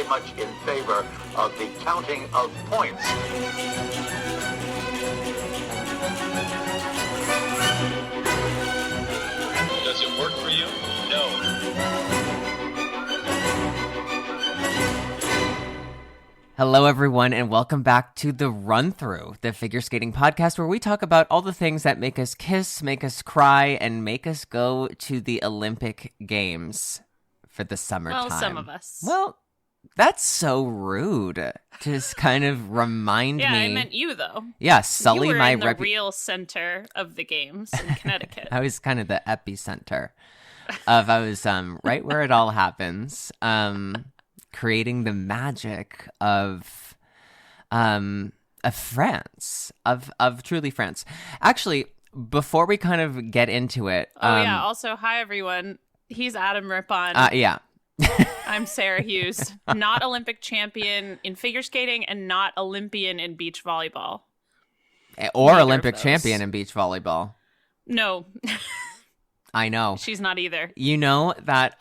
very much in favor of the counting of points. Does it work for you? No. Hello, everyone, and welcome back to The Run Through, the figure skating podcast where we talk about all the things that make us kiss, make us cry, and make us go to the Olympic Games for the summertime. Well, some of us. Well, that's so rude to just kind of remind me. Yeah, I meant you, though. Yeah, sully you were my in the real center of the games in Connecticut. I was kind of the epicenter of, I was right where it all happens. Creating the magic of France, of truly France. Actually, before we kind of get into it, yeah. Also, hi everyone. He's Adam Rippon. Yeah. I'm Sarah Hughes, not Olympic champion in figure skating and not Olympian in beach volleyball. Or Neither Olympic of those. champion in beach volleyball. No, I know. she's not either. You know that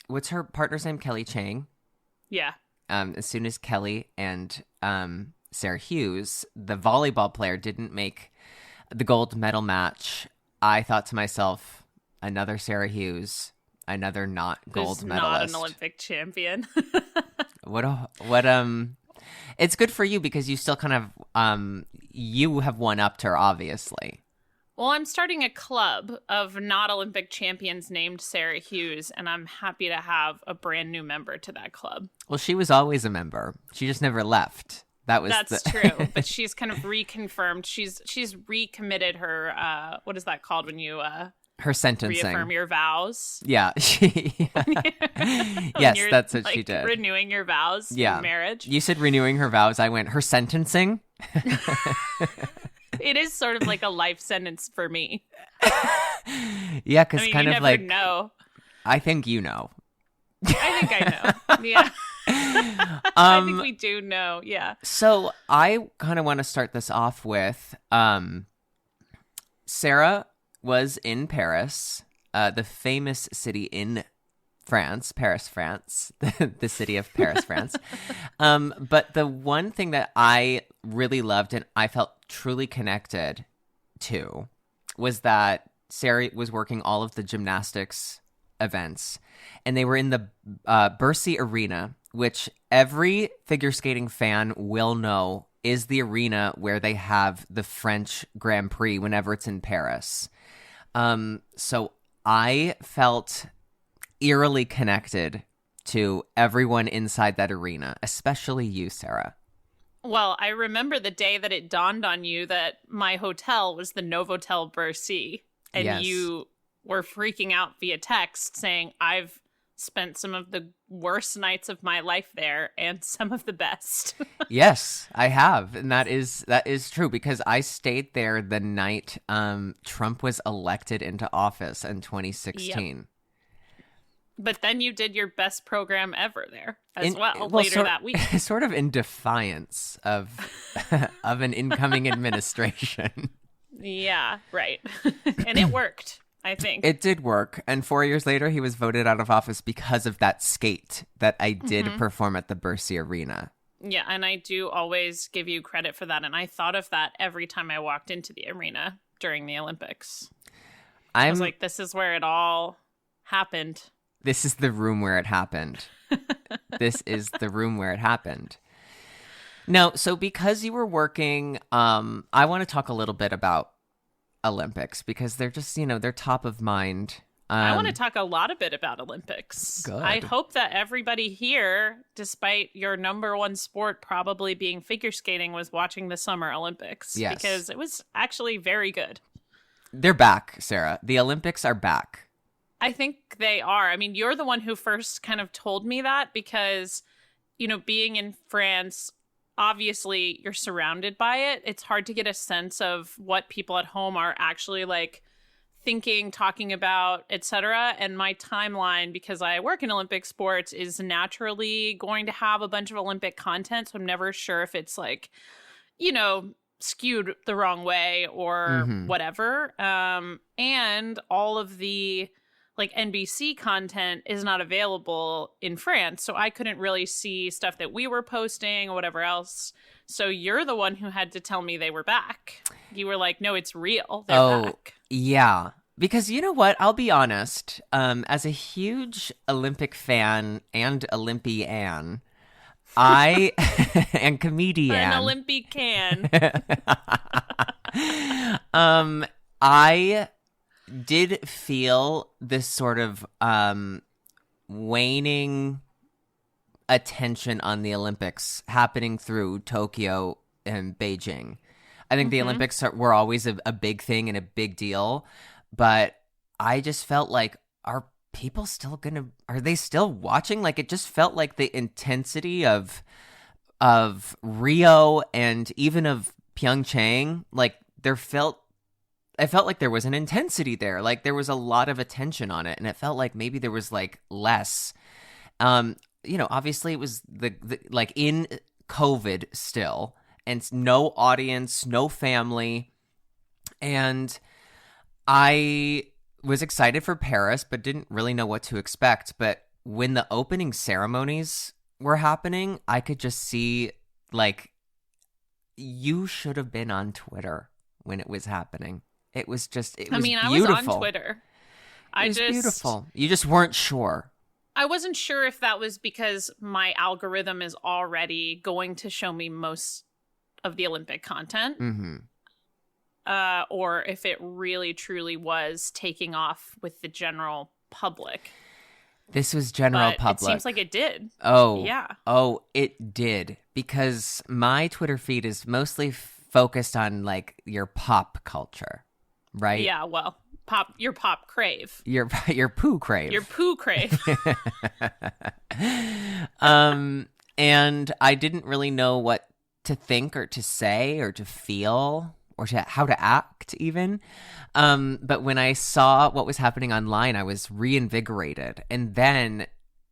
what's her partner's name? Kelly Chang. Yeah. As soon as Kelly and Sarah Hughes, the volleyball player, didn't make the gold medal match, I thought to myself, another Sarah Hughes, another not gold Who's medalist. not an Olympic champion. It's good for you because you still kind of you have one upped her, obviously. Well, I'm starting a club of not Olympic champions named Sarah Hughes, and I'm happy to have a brand new member to that club. Well, she was always a member. She just never left. That's true, but she's kind of reconfirmed. She's recommitted her. What is that called when you her sentencing? Reaffirm your vows. Yeah. Yes, that's what she did. Renewing your vows in marriage. You said renewing her vows. I went her sentencing. It is sort of like a life sentence for me. Yeah, because you kind of never like know. I think you know. I think I know. Yeah. I think we do know. Yeah. So I kind of want to start this off with Sarah was in Paris, the famous city in France, Paris, France, the city of Paris, France. But the one thing that I really loved and I felt truly connected to was that Sarah was working all of the gymnastics events, and they were in the Bercy Arena, which every figure skating fan will know is the arena where they have the French Grand Prix whenever it's in Paris. So I felt eerily connected to everyone inside that arena, especially you, Sarah. Well, I remember the day that it dawned on you that my hotel was the Novotel Bercy, and Yes. you were freaking out via text saying, I've spent some of the worst nights of my life there and some of the best. Yes, I have. And that is true because I stayed there the night Trump was elected into office in 2016. Yep. But then you did your best program ever there as later that week. Sort of in defiance of an incoming administration. Yeah, right. And it worked, I think. It did work. And 4 years later, he was voted out of office because of that skate that I did perform at the Bercy Arena. Yeah, and I do always give you credit for that. And I thought of that every time I walked into the arena during the Olympics. I was like, this is where it all happened. This is the room where it happened. This is the room where it happened. Now, so because you were working, I want to talk a little bit about Olympics because they're just, they're top of mind. I want to talk a lot a bit about Olympics. Good. I hope that everybody here, despite your number one sport probably being figure skating, was watching the Summer Olympics. Yes. Because it was actually very good. They're back, Sarah. The Olympics are back. I think they are. I mean, you're the one who first kind of told me that because, being in France, obviously you're surrounded by it. It's hard to get a sense of what people at home are actually like thinking, talking about, etc. And my timeline, because I work in Olympic sports, is naturally going to have a bunch of Olympic content. So I'm never sure if it's like, skewed the wrong way or whatever. And all of the like NBC content is not available in France. So I couldn't really see stuff that we were posting or whatever else. So you're the one who had to tell me they were back. You were like, no, it's real. They're back. Yeah. Because you know what? I'll be honest. As a huge Olympic fan and Olympian, and comedian. An Olympican. I did feel this sort of waning attention on the Olympics happening through Tokyo and Beijing. I think the Olympics were always a big thing and a big deal, but I just felt like, are they still watching? Like, it just felt like the intensity of Rio and even of Pyeongchang, like I felt like there was an intensity there. Like there was a lot of attention on it, and it felt like maybe there was like less. Obviously it was the like in COVID still, and no audience, no family, and I was excited for Paris, but didn't really know what to expect. But when the opening ceremonies were happening, I could just see, like, you should have been on Twitter when it was happening. It was beautiful. I was on Twitter. It was beautiful. You just weren't sure. I wasn't sure if that was because my algorithm is already going to show me most of the Olympic content. Mm-hmm. Or if it really truly was taking off with the general public. This was general public. It seems like it did. Oh. Yeah. Oh, it did. Because my Twitter feed is mostly focused on, like, your pop culture, right? Yeah, well, your pop crave. Your poo crave. Your poo crave. And I didn't really know what to think or to say or to feel or how to act even. But when I saw what was happening online, I was reinvigorated. And then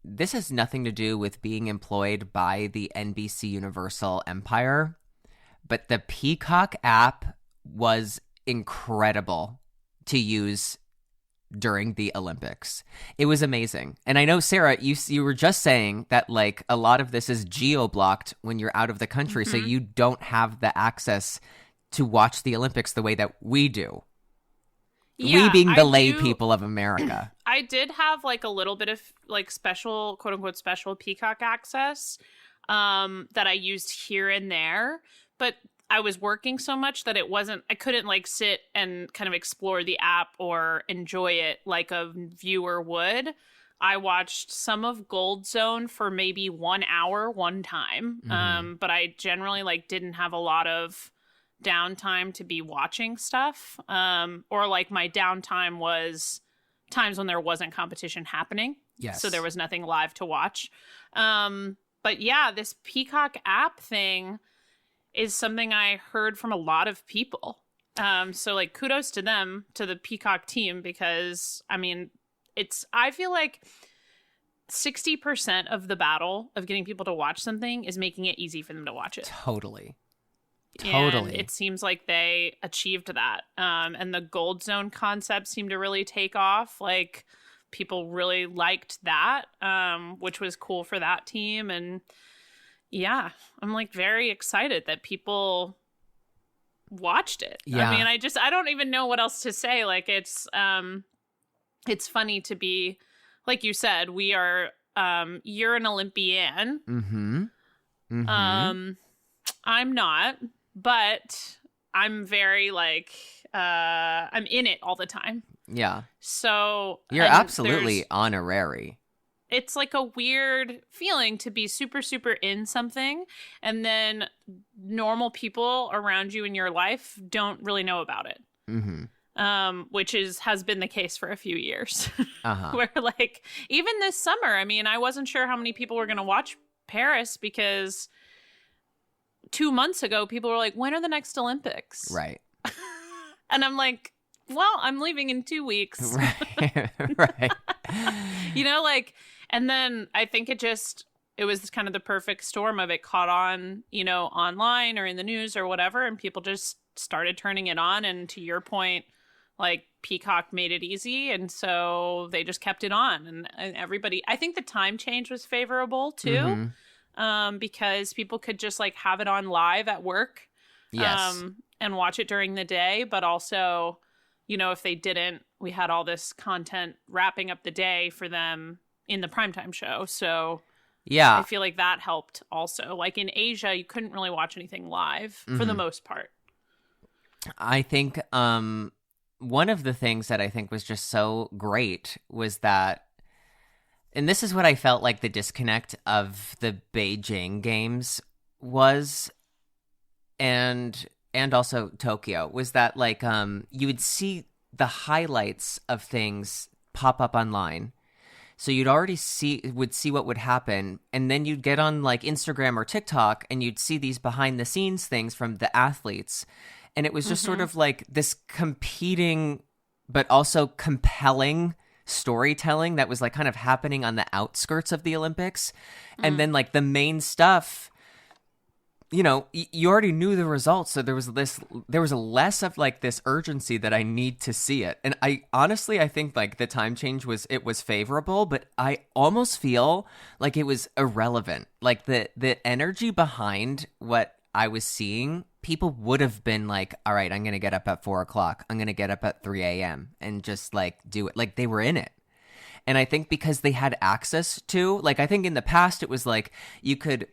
this has nothing to do with being employed by the NBC Universal empire, but the Peacock app was incredible to use during the Olympics. It was amazing. And I know, Sarah, you were just saying that, like, a lot of this is geo-blocked when you're out of the country, so you don't have the access to watch the Olympics the way that we do. Yeah, we being the lay people of America. I did have, like, a little bit of, like, special, quote-unquote, special Peacock access that I used here and there, but I was working so much that I couldn't, like, sit and kind of explore the app or enjoy it like a viewer would. I watched some of Gold Zone for maybe 1 hour one time, but I generally, like, didn't have a lot of downtime to be watching stuff, or, like, my downtime was times when there wasn't competition happening. Yes. So there was nothing live to watch. But yeah, this Peacock app thing is something I heard from a lot of people. So, like, kudos to them, to the Peacock team, because, I mean, I feel like 60% of the battle of getting people to watch something is making it easy for them to watch it. Totally. And it seems like they achieved that. And the Gold Zone concept seemed to really take off. Like, people really liked that, which was cool for that team. And yeah, I'm, like, very excited that people watched it. Yeah. I mean, I don't even know what else to say. Like, it's funny to be, like you said, you're an Olympian. Mm-hmm. Mm-hmm. I'm not, but I'm very, like, I'm in it all the time. Yeah. So you're absolutely honorary. It's, like, a weird feeling to be super, super in something, and then normal people around you in your life don't really know about it. Mm-hmm. Which has been the case for a few years. Uh-huh. Where, like, even this summer, I mean, I wasn't sure how many people were going to watch Paris, because 2 months ago, people were like, when are the next Olympics? Right. And I'm like, well, I'm leaving in 2 weeks. Right. Right. You know, like, and then I think it was kind of the perfect storm of it caught on, you know, online or in the news or whatever, and people just started turning it on. And to your point, like Peacock made it easy, and so they just kept it on, and everybody. I think the time change was favorable too, because people could just like have it on live at work, Yes. and watch it during the day. But also, you know, if they didn't, we had all this content wrapping up the day for them in the primetime show. So Yeah. I feel like that helped also. Like in Asia, you couldn't really watch anything live for the most part. I think one of the things that I think was just so great was that, and this is what I felt like the disconnect of the Beijing games was, and also Tokyo, was that like you would see the highlights of things pop up online. So you'd already see what would happen, and then you'd get on like Instagram or TikTok and you'd see these behind the scenes things from the athletes. And it was just sort of like this competing but also compelling storytelling that was like kind of happening on the outskirts of the Olympics. And then like the main stuff, you know, you already knew the results. So there was a less of like this urgency that I need to see it. And I honestly think like the time change was favorable, but I almost feel like it was irrelevant. Like the energy behind what I was seeing, people would have been like, all right, I'm going to get up at 4:00. I'm going to get up at 3 a.m. and just like do it. Like they were in it. And I think because they had access to, like, I think in the past it was like you could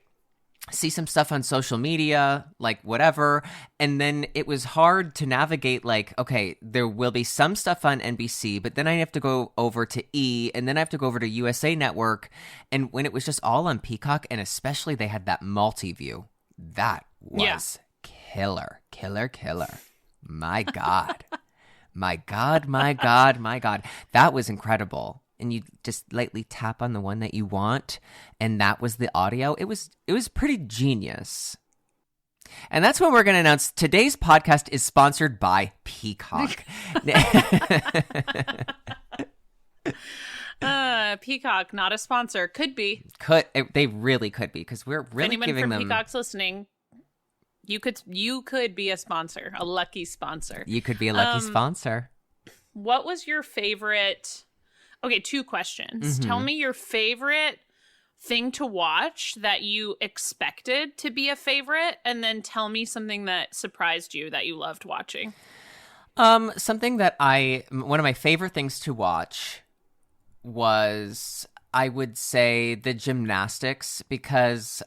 see some stuff on social media, like whatever. And then it was hard to navigate, like, okay, there will be some stuff on NBC, but then I have to go over to E, and then I have to go over to USA Network. And when it was just all on Peacock, and especially they had that multi-view, that was killer. My God. My God. That was incredible. And you just lightly tap on the one that you want, and that was the audio. It was pretty genius. And that's when we're going to announce today's podcast is sponsored by Peacock. Peacock, not a sponsor. Could be. They really could be, because we're really Anyone giving from them. Peacock's listening, you could be a sponsor, a lucky sponsor. You could be a lucky sponsor. What was your favorite? Okay, 2 questions. Tell me your favorite thing to watch that you expected to be a favorite, and then tell me something that surprised you that you loved watching. Something that one of my favorite things to watch was, I would say, the gymnastics, because,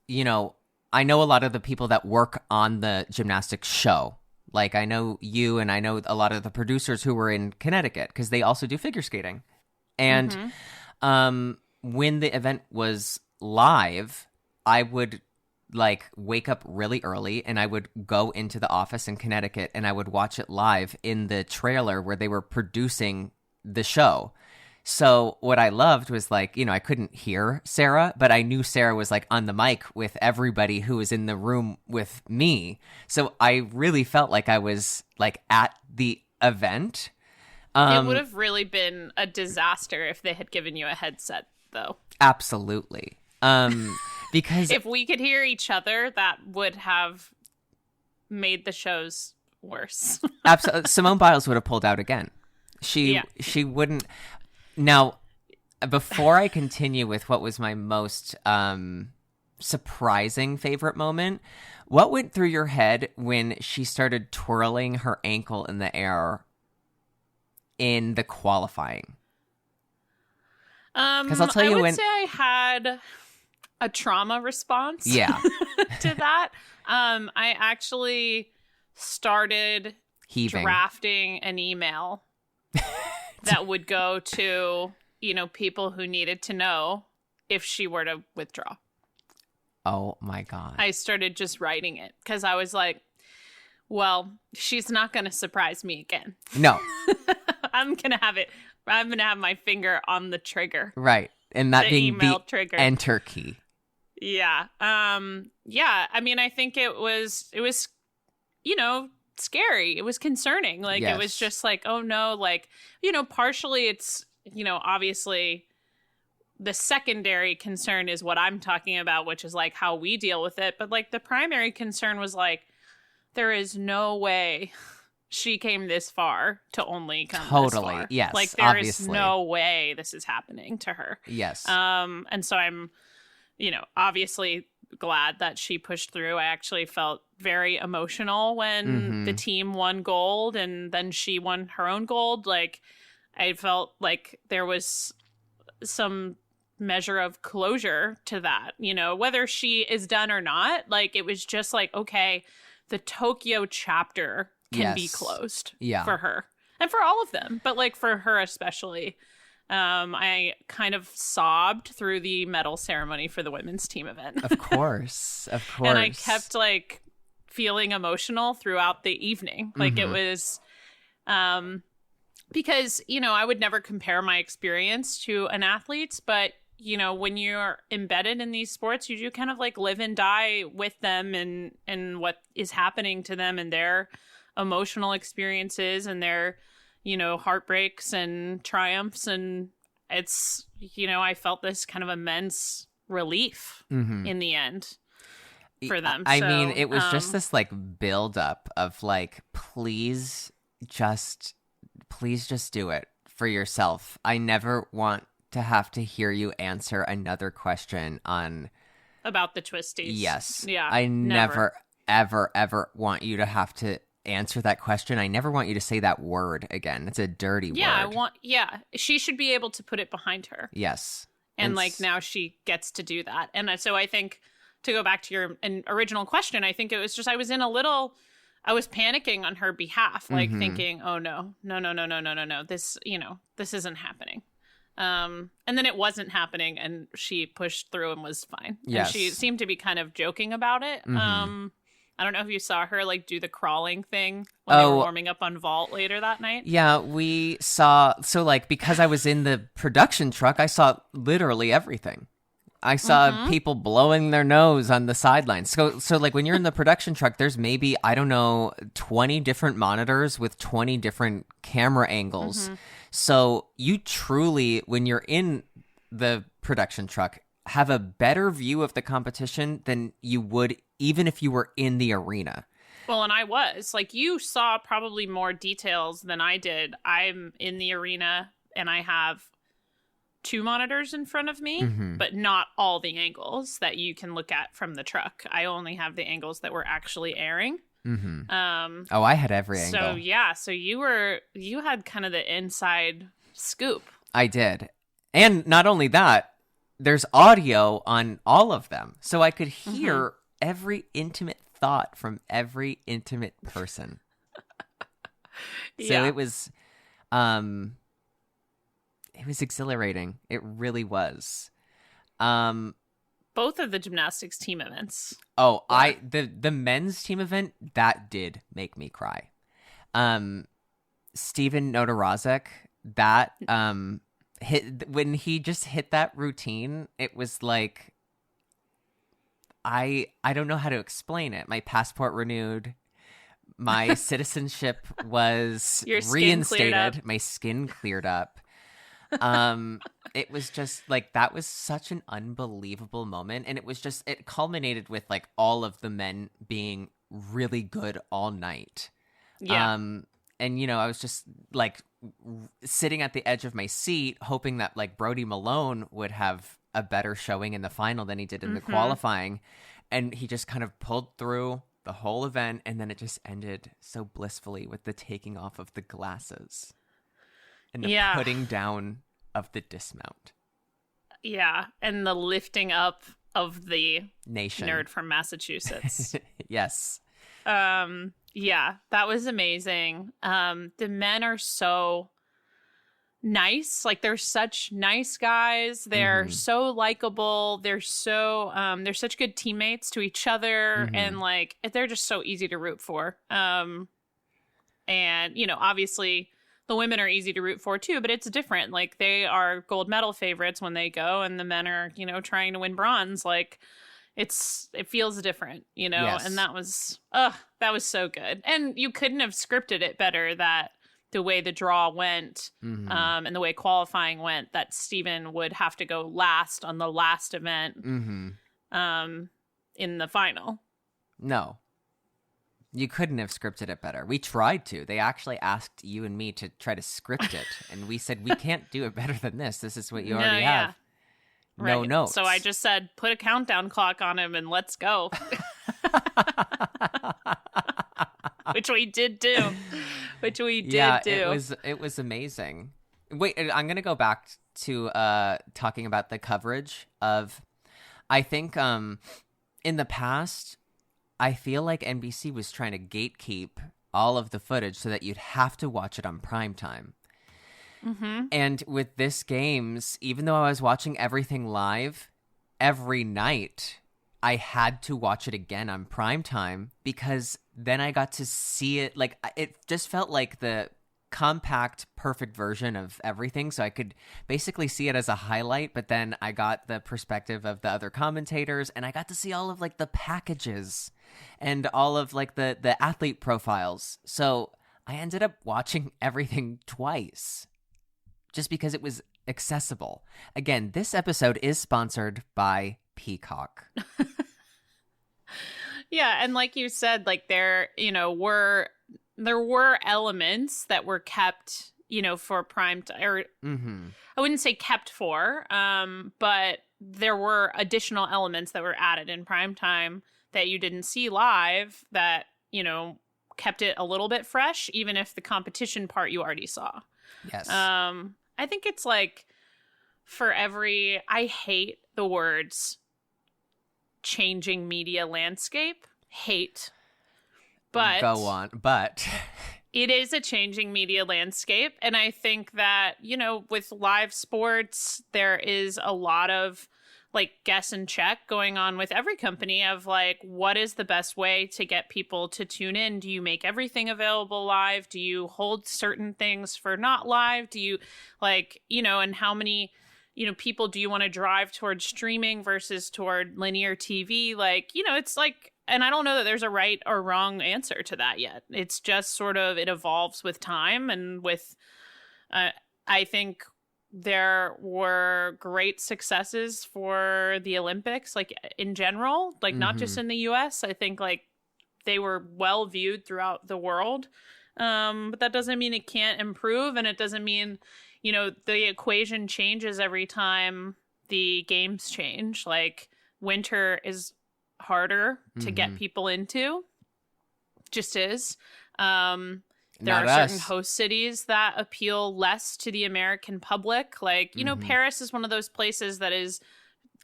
you know, I know a lot of the people that work on the gymnastics show. Like, I know you, and I know a lot of the producers who were in Connecticut, because they also do figure skating. And when the event was live, I would like wake up really early, and I would go into the office in Connecticut, and I would watch it live in the trailer where they were producing the show. So what I loved was, like, you know, I couldn't hear Sarah, but I knew Sarah was like on the mic with everybody who was in the room with me. So I really felt like I was like at the event. It would have really been a disaster if they had given you a headset, though. Absolutely. Because if we could hear each other, that would have made the shows worse. absolutely, Simone Biles would have pulled out again. She wouldn't. Now, before I continue with what was my most surprising favorite moment, what went through your head when she started twirling her ankle in the air in the qualifying? Because I'll tell you, I would say I had a trauma response. Yeah. to that. I actually started Heaving. drafting an email that would go to, you know, people who needed to know if she were to withdraw. Oh my God. I started just writing it because I was like, well, she's not going to surprise me again. No. I'm going to have my finger on the trigger. Right. And that The being email the trigger. enter key. Yeah. Yeah. I mean, I think it was, you know, scary. It was concerning. Like, Yes. It was just like, oh no, like, you know, partially it's, you know, obviously the secondary concern is what I'm talking about, which is like how we deal with it. But like the primary concern was like, there is no way she came this far to only come Totally. this far. Yes, Like there is obviously. no way this is happening to her. Yes. And so I'm, obviously glad that she pushed through. I actually felt very emotional when the team won gold and then she won her own gold. Like I felt like there was some measure of closure to that, whether she is done or not. Like it was just like, okay, the Tokyo chapter can be closed for her and for all of them, but like for her especially. I kind of sobbed through the medal ceremony for the women's team event. Of course. And I kept like feeling emotional throughout the evening. Like it was, because, I would never compare my experience to an athlete's, but when you're embedded in these sports, you do kind of like live and die with them and what is happening to them and their emotional experiences and their, heartbreaks and triumphs. And it's, I felt this kind of immense relief in the end for them. I mean, it was just this like build up of like, please just do it for yourself. I never want to have to hear you answer another question about the twisties. Yes. Yeah. I never ever want you to have to answer that question. I never want you to say that word again. It's a dirty word. She should be able to put it behind her. Yes. And like now she gets to do that. And so I think to go back to your original question, I think it was just I was panicking on her behalf, like thinking, oh no. This isn't happening. And then it wasn't happening and she pushed through and was fine. Yes. And she seemed to be kind of joking about it. I don't know if you saw her like do the crawling thing when they were warming up on vault later that night. Yeah, we saw. So like, because I was in the production truck, I saw literally everything. I saw people blowing their nose on the sidelines. So like when you're in the production truck, there's maybe, I don't know, 20 different monitors with 20 different camera angles. So you truly, when you're in the production truck, have a better view of the competition than you would even if you were in the arena. Well, and I was. Like, you saw probably more details than I did. I'm in the arena, and I have 2 monitors in front of me, but not all the angles that you can look at from the truck. I only have the angles that were actually airing. I had every angle. So, yeah. So you had kind of the inside scoop. I did. And not only that, there's audio on all of them. So I could hear every intimate thought from every intimate person. So it was exhilarating. It really was. Both of the gymnastics team events. Oh, the men's team event, that did make me cry. Steven Nodorazek, that when he just hit that routine, it was like, I don't know how to explain it. My passport renewed. My citizenship was reinstated. My skin cleared up. It was just like, that was such an unbelievable moment. And it culminated with like all of the men being really good all night. Yeah. And, I was just like sitting at the edge of my seat, hoping that like Brody Malone would have a better showing in the final than he did in the qualifying. And he just kind of pulled through the whole event. And then it just ended so blissfully with the taking off of the glasses and the putting down of the dismount. Yeah. And the lifting up of the nation nerd from Massachusetts. Yes. Yeah, that was amazing. The men are so nice. Like, they're such nice guys. They're so likable. They're such good teammates to each other. And like, they're just so easy to root for. And, obviously the women are easy to root for too, but it's different. Like, they are gold medal favorites when they go, and the men are, trying to win bronze. Like, it feels different, Yes. and that was so good. And you couldn't have scripted it better, that the way the draw went, and the way qualifying went, that Steven would have to go last on the last event, in the final. No. You couldn't have scripted it better. We tried to. They actually asked you and me to try to script it, and we said, we can't do it better than this. This is what you already have. No Right. notes. So I just said, put a countdown clock on him and let's go. Which we did do. It was amazing. Wait, I'm going to go back to talking about the coverage of, I think in the past, I feel like NBC was trying to gatekeep all of the footage so that you'd have to watch it on primetime. Mm-hmm. And with this games, even though I was watching everything live, every night I had to watch it again on primetime because then I got to see it. Like, it just felt like the compact, perfect version of everything. So I could basically see it as a highlight, but then I got the perspective of the other commentators and I got to see all of like the packages and all of like the athlete profiles. So I ended up watching everything twice just because it was accessible. Again, this episode is sponsored by Peacock. Yeah, and like you said, like there were elements that were kept, for prime time, or I wouldn't say kept for, but there were additional elements that were added in prime time that you didn't see live that, kept it a little bit fresh, even if the competition part you already saw. Yes. I think it's like I hate the words changing media landscape. But go on. But it is a changing media landscape. And I think that, with live sports, there is a lot of like guess and check going on with every company of like, what is the best way to get people to tune in? Do you make everything available live? Do you hold certain things for not live? Do you and how many, people do you want to drive towards streaming versus toward linear TV? Like, it's like, and I don't know that there's a right or wrong answer to that yet. It's just sort of, it evolves with time and with, I think there were great successes for the Olympics, like in general, like not just in the US. I think like they were well viewed throughout the world. But that doesn't mean it can't improve. And it doesn't mean, the equation changes every time the games change. Like winter is harder to get people into. Just is. There Not are certain us. host cities that appeal less to the American public. Like, Paris is one of those places that is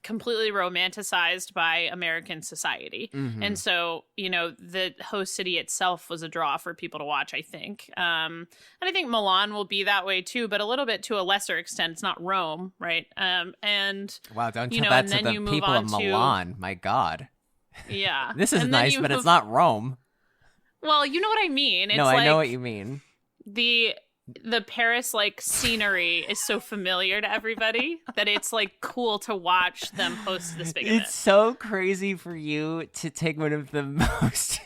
completely romanticized by American society. And so, the host city itself was a draw for people to watch, I think. And I think Milan will be that way too, but a little bit to a lesser extent. It's not Rome, right? And wow, don't tell that to the people of Milan. My God. Yeah. This is nice, but it's not Rome. Well, you know what I mean. It's I know what you mean. The Paris like scenery is so familiar to everybody that it's like cool to watch them host this big event. It's so crazy for you to take one of the most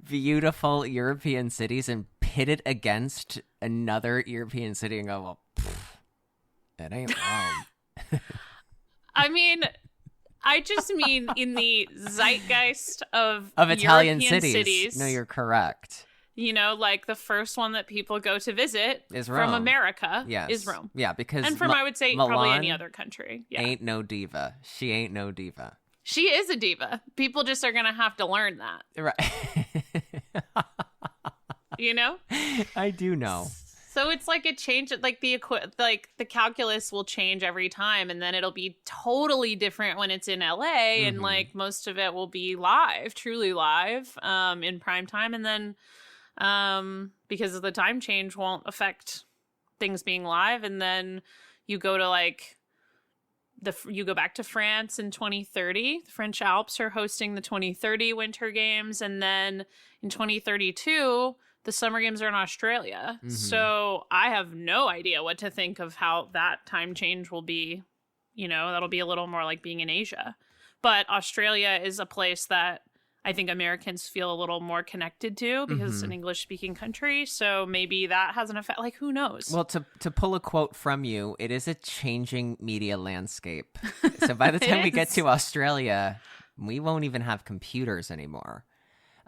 beautiful European cities and pit it against another European city and go, well, it ain't Rome. I mean, I just mean in the zeitgeist of Italian European cities. No, you're correct. Like the first one that people go to visit Is Rome. from America Yes. is Rome. Yeah, because And from, I would say, probably Milan any other country. Yeah. ain't no diva. She ain't no diva. She is a diva. People just are going to have to learn that. Right. I do know. So it's like it changes, like the calculus will change every time, and then it'll be totally different when it's in LA, and like most of it will be live, truly live, in prime time, and then because of the time change won't affect things being live, and then you go to you go back to France in 2030. The French Alps are hosting the 2030 Winter Games, and then in 2032. The Summer Games are in Australia. So I have no idea what to think of how that time change will be. That'll be a little more like being in Asia. But Australia is a place that I think Americans feel a little more connected to because it's an English-speaking country. So maybe that has an effect. Like, who knows? Well, to pull a quote from you, it is a changing media landscape. So by the time we get to Australia, we won't even have computers anymore.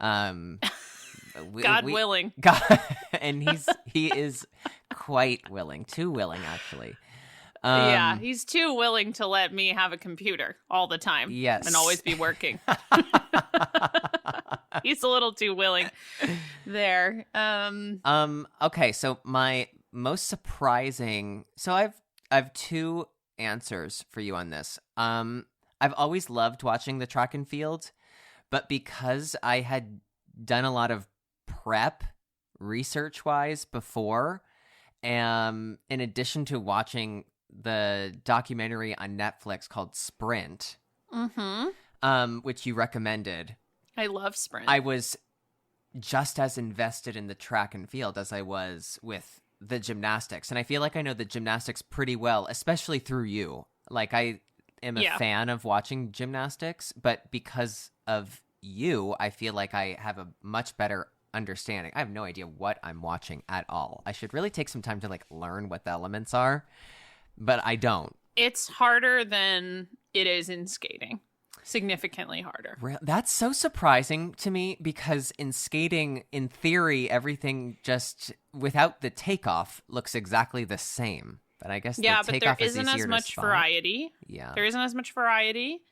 God willing. God, and he is quite willing, too willing, actually. Yeah, he's too willing to let me have a computer all the time. Yes. And always be working. He's a little too willing there. Okay, so my most surprising, so I've two answers for you on this. I've always loved watching the track and field, but because I had done a lot of prep research wise before, in addition to watching the documentary on Netflix called Sprint, which you recommended. I love Sprint. I was just as invested in the track and field as I was with the gymnastics. And I feel like I know the gymnastics pretty well, especially through you. Like, I am a fan of watching gymnastics, but because of you, I feel like I have a much better understanding. I have no idea what I'm watching at all. I should really take some time to like learn what the elements are, but I don't. It's harder than it is in skating. Significantly harder. That's so surprising to me because in skating, in theory, everything just without the takeoff looks exactly the same. But I guess but the there takeoff is isn't easier as much to spot. variety. Yeah, there isn't as much variety.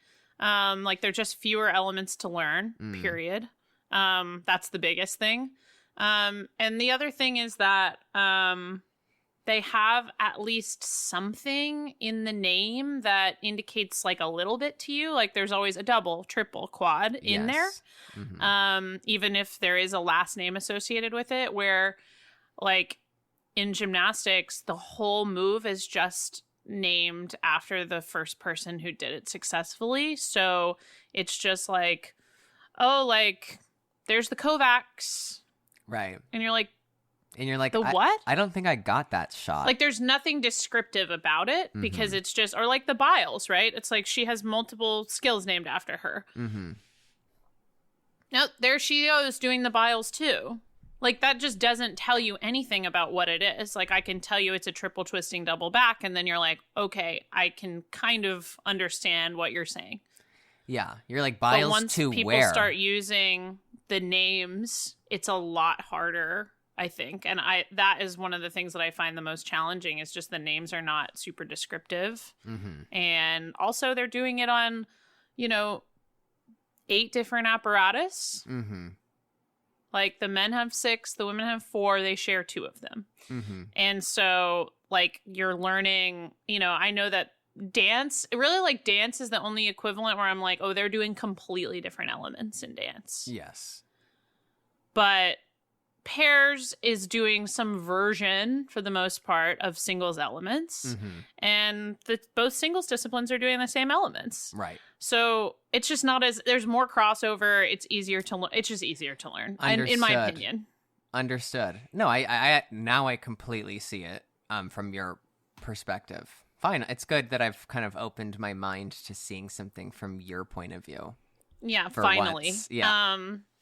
Like there are just fewer elements to learn. Period. That's the biggest thing. And the other thing is that they have at least something in the name that indicates like a little bit to you. Like there's always a double, triple, quad in there. Even if there is a last name associated with it, where like in gymnastics, the whole move is just named after the first person who did it successfully. So it's just like, oh, like there's the Kovacs. Right. And you're like, the what? I don't think I got that shot. Like, there's nothing descriptive about it because it's just, or like the Biles, right? It's like she has multiple skills named after her. Now, there she goes doing the Biles too. Like, that just doesn't tell you anything about what it is. Like, I can tell you it's a triple twisting double back, and then you're like, okay, I can kind of understand what you're saying. Yeah, you're like, Biles but once to people where? Start using the names, it's a lot harder, I think. And that is one of the things that I find the most challenging is just the names are not super descriptive. And also they're doing it on, 8 different apparatus. Like the men have 6, the women have 4, they share 2 of them. And so like you're learning, I know that dance is the only equivalent where I'm like, oh, they're doing completely different elements in dance. Yes. But pairs is doing some version, for the most part, of singles elements. And both singles disciplines are doing the same elements. Right. So it's just not there's more crossover. It's easier to learn. It's just easier to learn, in my opinion. Understood. No, I now I completely see it from your perspective. Fine. It's good that I've kind of opened my mind to seeing something from your point of view. Yeah, finally. Once. Yeah.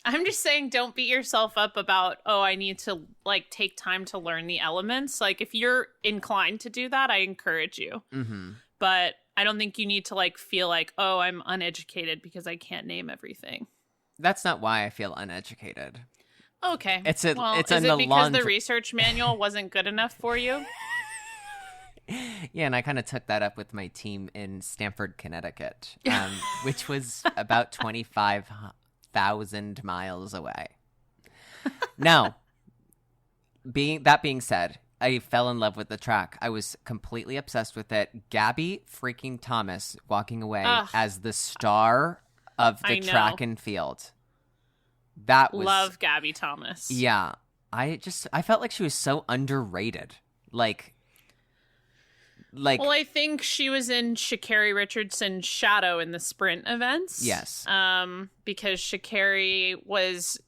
I'm just saying don't beat yourself up about, oh, I need to like take time to learn the elements. Like if you're inclined to do that, I encourage you. But I don't think you need to like feel like, oh, I'm uneducated because I can't name everything. That's not why I feel uneducated. Okay. It's is it because the research manual wasn't good enough for you? Yeah, and I kind of took that up with my team in Stamford, Connecticut, which was about 25,000 miles away. Now, that being said, I fell in love with the track. I was completely obsessed with it. Gabby freaking Thomas walking away as the star of the track and field. That was love Gabby Thomas. Yeah, I felt like she was so underrated. Like, well, I think she was in Sha'Carri Richardson's shadow in the sprint events. Yes. Because Sha'Carri was,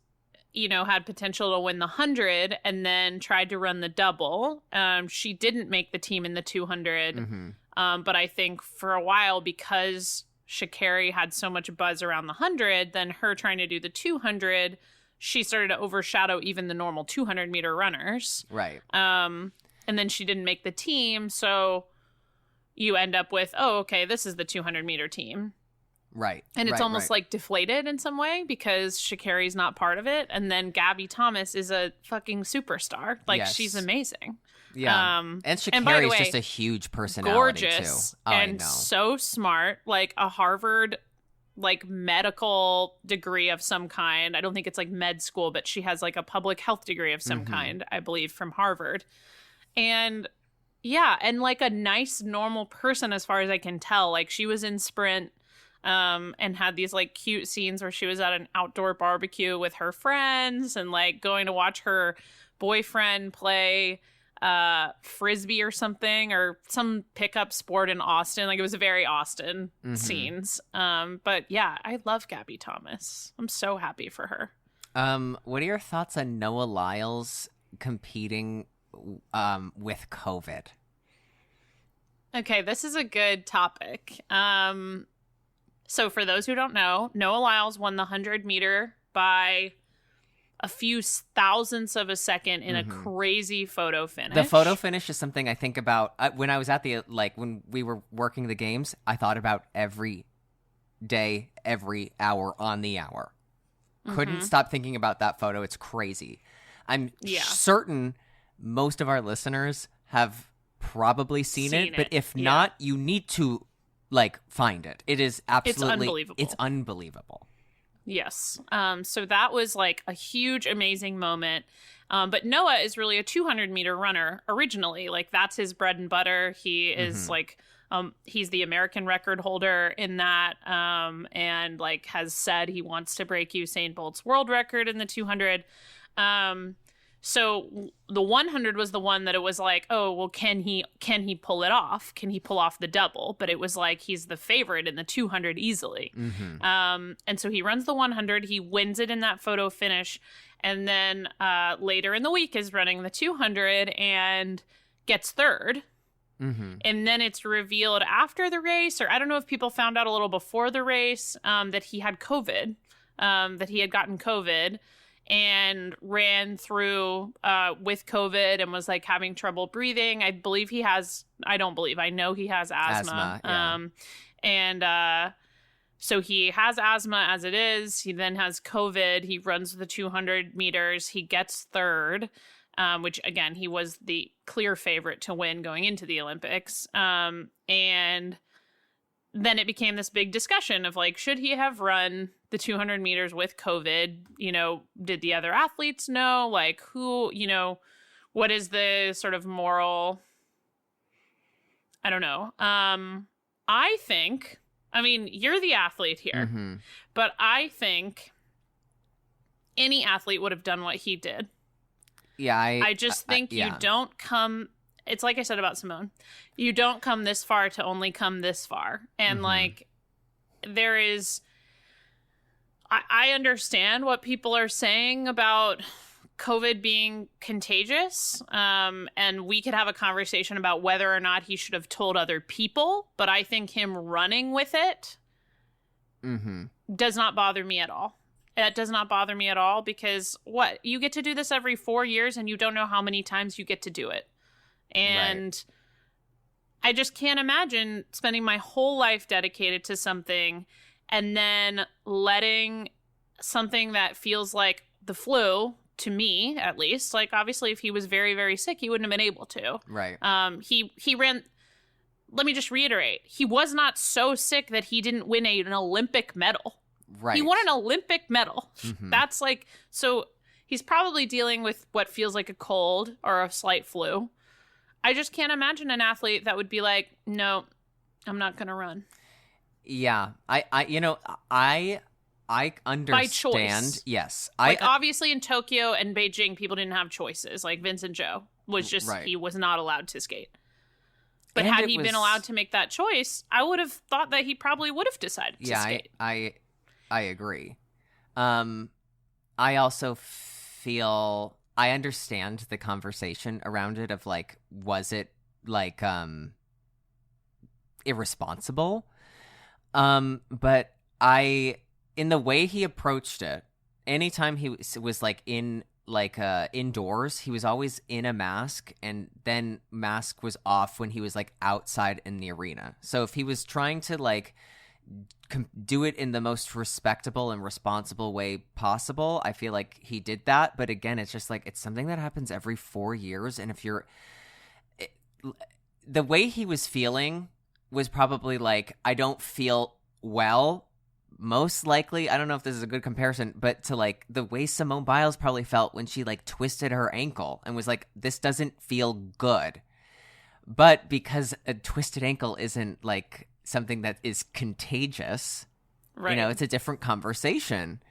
had potential to win the 100 and then tried to run the double. She didn't make the team in the 200. But I think for a while, because Sha'Carri had so much buzz around the 100, then her trying to do the 200, she started to overshadow even the normal 200 meter runners. Right. And then she didn't make the team, so you end up with, oh, okay, this is the 200 meter team. Right. And it's right, almost right. like deflated in some way because Sha'Carri's not part of it. And then Gabby Thomas is a fucking superstar. Like, Yes. she's amazing. Yeah. And by the Sha'Carri's way, just a huge personality, gorgeous too. Oh, I and know. so smart. Like, a Harvard, like, medical degree of some kind. I don't think it's like med school, but she has like a public health degree of some kind, I believe, from Harvard. And yeah, and like a nice, normal person as far as I can tell. Like, she was in Sprint and had these like cute scenes where she was at an outdoor barbecue with her friends and like going to watch her boyfriend play frisbee or something, or some pickup sport in Austin. Like, it was a very Austin scenes. But yeah, I love Gabby Thomas. I'm so happy for her. What are your thoughts on Noah Lyles competing with COVID? Okay, this is a good topic. So for those who don't know, Noah Lyles won the 100-meter by a few thousandths of a second in a crazy photo finish. The photo finish is something I think about when I was at when we were working the games. I thought about every day, every hour on the hour. Couldn't stop thinking about that photo. It's crazy. I'm certain most of our listeners have probably seen it, but if not, you need to find it. It is absolutely unbelievable. It's unbelievable. Yes. So that was like a huge, amazing moment. But Noah is really a 200-meter runner originally. Like, that's his bread and butter. He is he's the American record holder in that, and like has said he wants to break Usain Bolt's world record in the 200. So the 100 was the one that it was like, oh, well, can he pull it off? Can he pull off the double? But it was like, he's the favorite in the 200 easily. And so he runs the 100. He wins it in that photo finish. And then later in the week is running the 200 and gets third. And then it's revealed after the race, or I don't know if people found out a little before the race, that he had COVID, that he had gotten COVID. And ran through with COVID and was like having trouble breathing. I know he has asthma. Yeah. So he has asthma as it is. He then has COVID. He runs the 200 meters. He gets third, which again, he was the clear favorite to win going into the Olympics. And then it became this big discussion of like, should he have run the 200 meters with COVID? You know, did the other athletes know? Like, who, what is the sort of moral? I don't know. I think, you're the athlete here, but I think any athlete would have done what he did. Yeah. I just think you don't come. It's like I said about Simone. You don't come this far to only come this far. And like, there is, I understand what people are saying about COVID being contagious. And we could have a conversation about whether or not he should have told other people. But I think him running with it does not bother me at all. It does not bother me at all because you get to do this every 4 years and you don't know how many times you get to do it. And I just can't imagine spending my whole life dedicated to something and then letting something that feels like the flu, to me at least, like obviously if he was very, very sick, he wouldn't have been able to. Right. He ran, let me just reiterate, he was not so sick that he didn't win an Olympic medal. Right. He won an Olympic medal. That's like, so he's probably dealing with what feels like a cold or a slight flu. I just can't imagine an athlete that would be like, no, I'm not going to run. Yeah. I understand. By choice. Yes. Obviously in Tokyo and Beijing, people didn't have choices. Like Vincent Zhou was just, he was not allowed to skate. But had he been allowed to make that choice, I would have thought that he probably would have decided to skate. I agree. I also feel I understand the conversation around it of like, was it like irresponsible? But in the way he approached it, anytime he was like in like indoors, he was always in a mask, and then mask was off when he was like outside in the arena. So if he was trying to like do it in the most respectable and responsible way possible. I feel like he did that, but again, it's just like it's something that happens every 4 years, and if you're the way he was feeling was probably like, I don't feel well. Most likely, I don't know if this is a good comparison, but to like the way Simone Biles probably felt when she like twisted her ankle and was like, this doesn't feel good. But because a twisted ankle isn't like something that is contagious, Right. you know, it's a different conversation.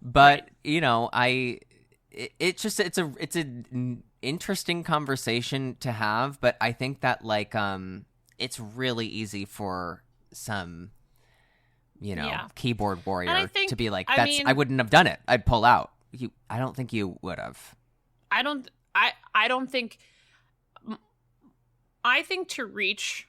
But, Right. you know, it's an interesting conversation to have, but I think that like it's really easy for some, you know, Yeah. keyboard warrior think- to be like, I that's mean- I wouldn't have done it. I'd pull out. I don't think you would have. I think to reach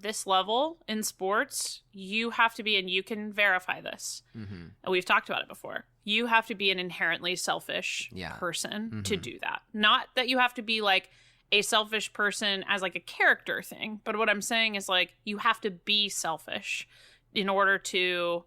this level in sports, you have to be, and you can verify this, Mm-hmm. and we've talked about it before, you have to be an inherently selfish Yeah. person to Mhm. do that. Not that you have to be like a selfish person as like a character thing, but what I'm saying is like you have to be selfish in order to,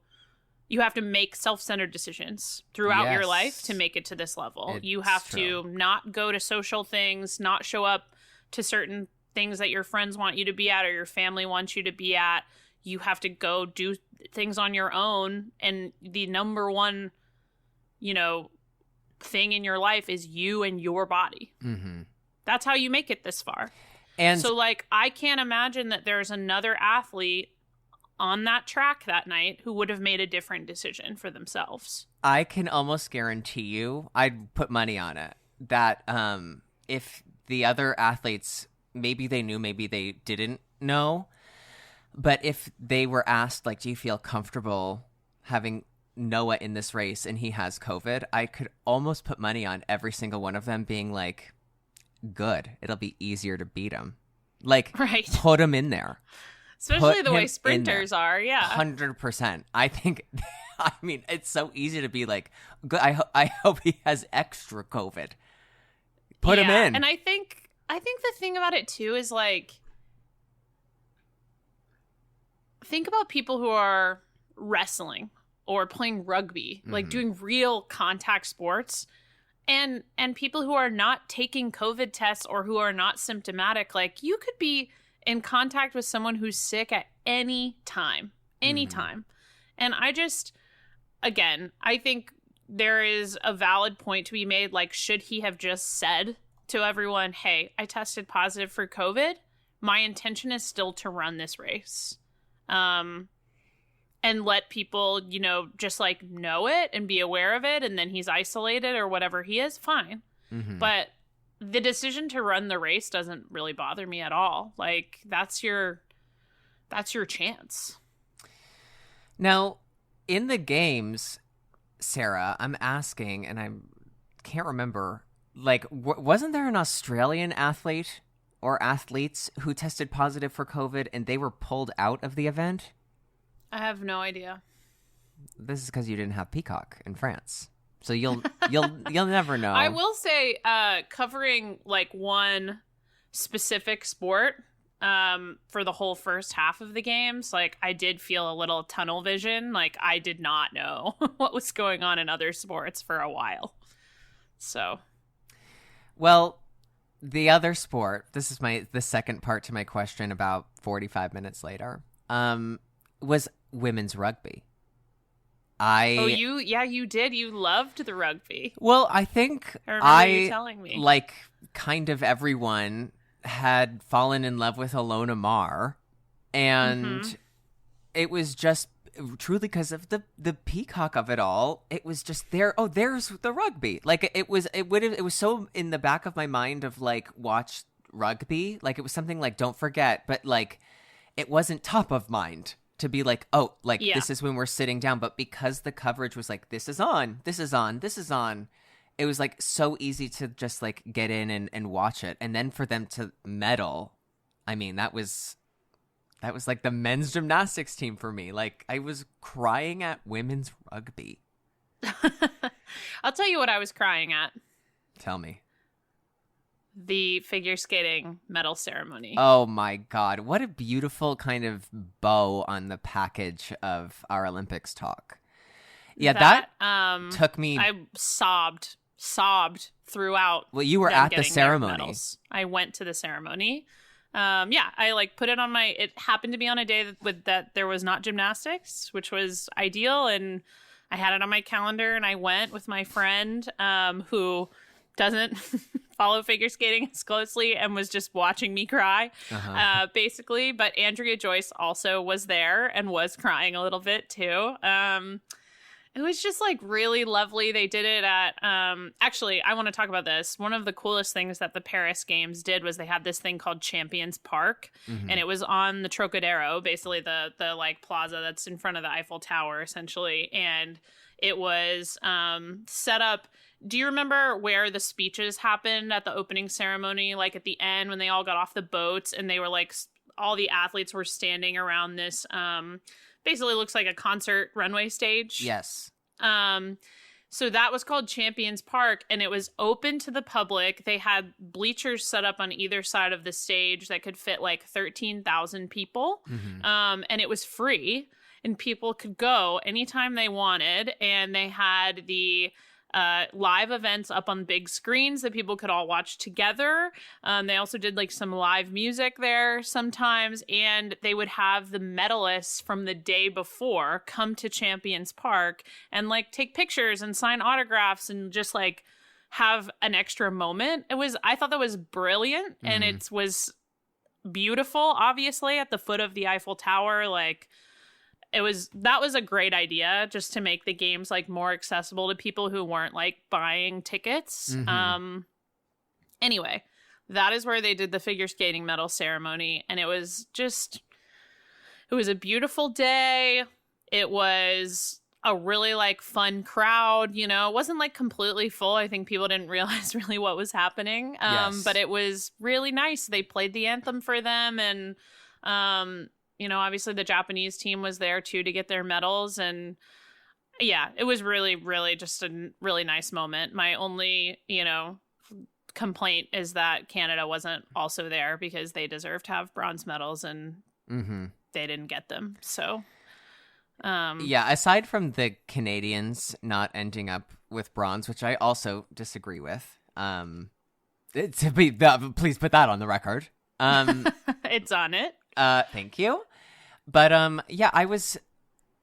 you have to make self-centered decisions throughout your Yes. life to make it to this level. You It's have true. to not go to social things, not show up to certain things that your friends want you to be at or your family wants you to be at. You have to go do things on your own, and the number one, you know, thing in your life is you and your body. Mm-hmm. That's how you make it this far. And So like I can't imagine that there's another athlete on that track that night who would have made a different decision for themselves. I can almost guarantee you, I'd put money on it, that if the other athletes, maybe they knew, maybe they didn't know, but if they were asked, like, do you feel comfortable having Noah in this race and he has COVID, I could almost put money on every single one of them being like, good, it'll be easier to beat him. Like, Right. put him in there. Especially Put the him way in sprinters there. are. Yeah. 100%. I think, I mean, it's so easy to be like, good. I hope he has extra COVID. Put him Yeah, in. And I think the thing about it too is like, think about people who are wrestling or playing rugby, like Mhm. doing real contact sports, and people who are not taking COVID tests or who are not symptomatic. Like you could be in contact with someone who's sick at any time, anytime. And I just, again, I think there is a valid point to be made. Like, should he have just said to everyone, hey, I tested positive for COVID. My intention is still to run this race. And let people, you know, just like know it and be aware of it. And then he's isolated or whatever he is, fine. Mhm. But the decision to run the race doesn't really bother me at all. Like, that's your chance. Now, in the games, Sarah, I'm asking, and I can't remember, like, wasn't there an Australian athlete or athletes who tested positive for COVID and they were pulled out of the event? I have no idea. This is because you didn't have Peacock in France, so you'll never know. I will say, covering like one specific sport for the whole first half of the games, like I did feel a little tunnel vision. Like I did not know what was going on in other sports for a while. So, Well, the other sport. This is the second part to my question. About 45 minutes later, was women's rugby. you did. You loved the rugby. Well, I think I remember you telling me. like kind of everyone had fallen in love with Alona Mar, and Mm-hmm. it was just truly because of the peacock of it all. It was just there. Oh, there's the rugby. Like it was so in the back of my mind of like watch rugby. Like it was something like don't forget, but like it wasn't top of mind to be like, oh, like Yeah. this is when we're sitting down. But because the coverage was like, this is on, this is on, this is on, it was like so easy to just like get in and watch it. And then for them to medal, I mean, that was like the men's gymnastics team for me. Like I was crying at women's rugby. I'll tell you what I was crying at. Tell me. the figure skating medal ceremony. Oh my God. What a beautiful kind of bow on the package of our Olympics talk. Yeah, that took me. I sobbed throughout. Well, you were them at the getting their ceremony. medals. I went to the ceremony. Yeah, I like put it on my. It happened to be on a day that there was not gymnastics, which was ideal, and I had it on my calendar, and I went with my friend, who doesn't follow figure skating as closely and was just watching me cry, basically. But Andrea Joyce also was there and was crying a little bit too. It was just like really lovely. They did it at, actually, I want to talk about this. One of the coolest things that the Paris Games did was they had this thing called Champions Park, and it was on the Trocadero, basically the like plaza that's in front of the Eiffel Tower, essentially. And it was set up. Do you remember where the speeches happened at the opening ceremony? Like at the end when they all got off the boats and they were like, all the athletes were standing around this, basically looks like a concert runway stage. Yes. So that was called Champions Park, and it was open to the public. They had bleachers set up on either side of the stage that could fit like 13,000 people. And it was free, and people could go anytime they wanted. And they had the live events up on big screens that people could all watch together. They also did like some live music there sometimes, and they would have the medalists from the day before come to Champions Park and like take pictures and sign autographs and just like have an extra moment. I thought that was brilliant, and it was beautiful, obviously, at the foot of the Eiffel Tower. Like, that was a great idea, just to make the games like more accessible to people who weren't like buying tickets. Anyway, that is where they did the figure skating medal ceremony, and it was a beautiful day. It was a really like fun crowd, you know. It wasn't like completely full. I think people didn't realize really what was happening. Yes. But it was really nice. They played the anthem for them, and you know, obviously the Japanese team was there too to get their medals. And yeah, it was really, really just a really nice moment. My only, you know, complaint is that Canada wasn't also there, because they deserve to have bronze medals, and they didn't get them. So, yeah, aside from the Canadians not ending up with bronze, which I also disagree with, please put that on the record. it's on it. Thank you. But yeah, I was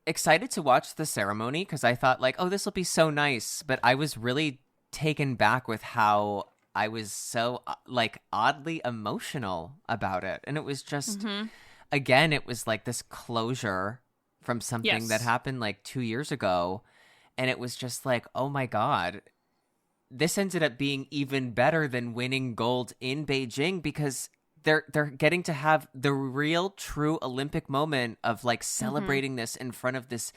excited to watch the ceremony because I thought like, oh, this will be so nice. But I was really taken back with how I was so like oddly emotional about it. And it was just, again, it was like this closure from something that happened like 2 years ago. And it was just like, oh my God, this ended up being even better than winning gold in Beijing, because they're getting to have the real true Olympic moment of like celebrating this in front of this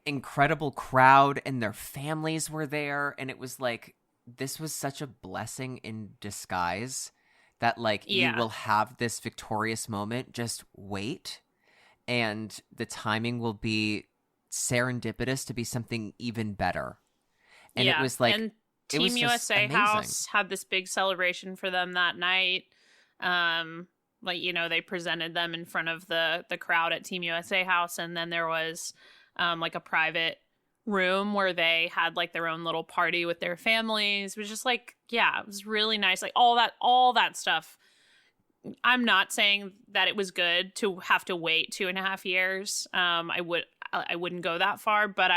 incredible crowd, and their families were there. And it was like, this was such a blessing in disguise that like you will have this victorious moment. Just wait. And the timing will be serendipitous to be something even better. And it was like, and Team USA House had this big celebration for them that night. Like, you know, they presented them in front of the crowd at Team USA House, and then there was like a private room where they had like their own little party with their families. It was just like, yeah, it was really nice. Like all that stuff. I'm not saying that it was good to have to wait 2.5 years. I wouldn't go that far, but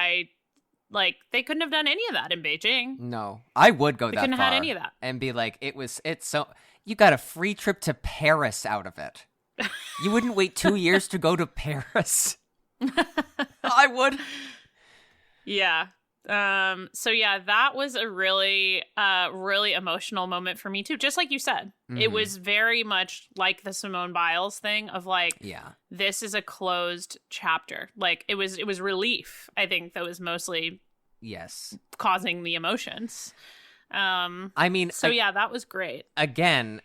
they couldn't have done any of that in Beijing. No, I would go that far. They couldn't have had any of that. And be like, it's so, you got a free trip to Paris out of it. You wouldn't wait 2 years to go to Paris. I would. Yeah. So yeah, that was a really, really emotional moment for me too. Just like you said, it was very much like the Simone Biles thing of like, this is a closed chapter. Like it was relief. I think that was mostly causing the emotions. I mean, so yeah, that was great. Again,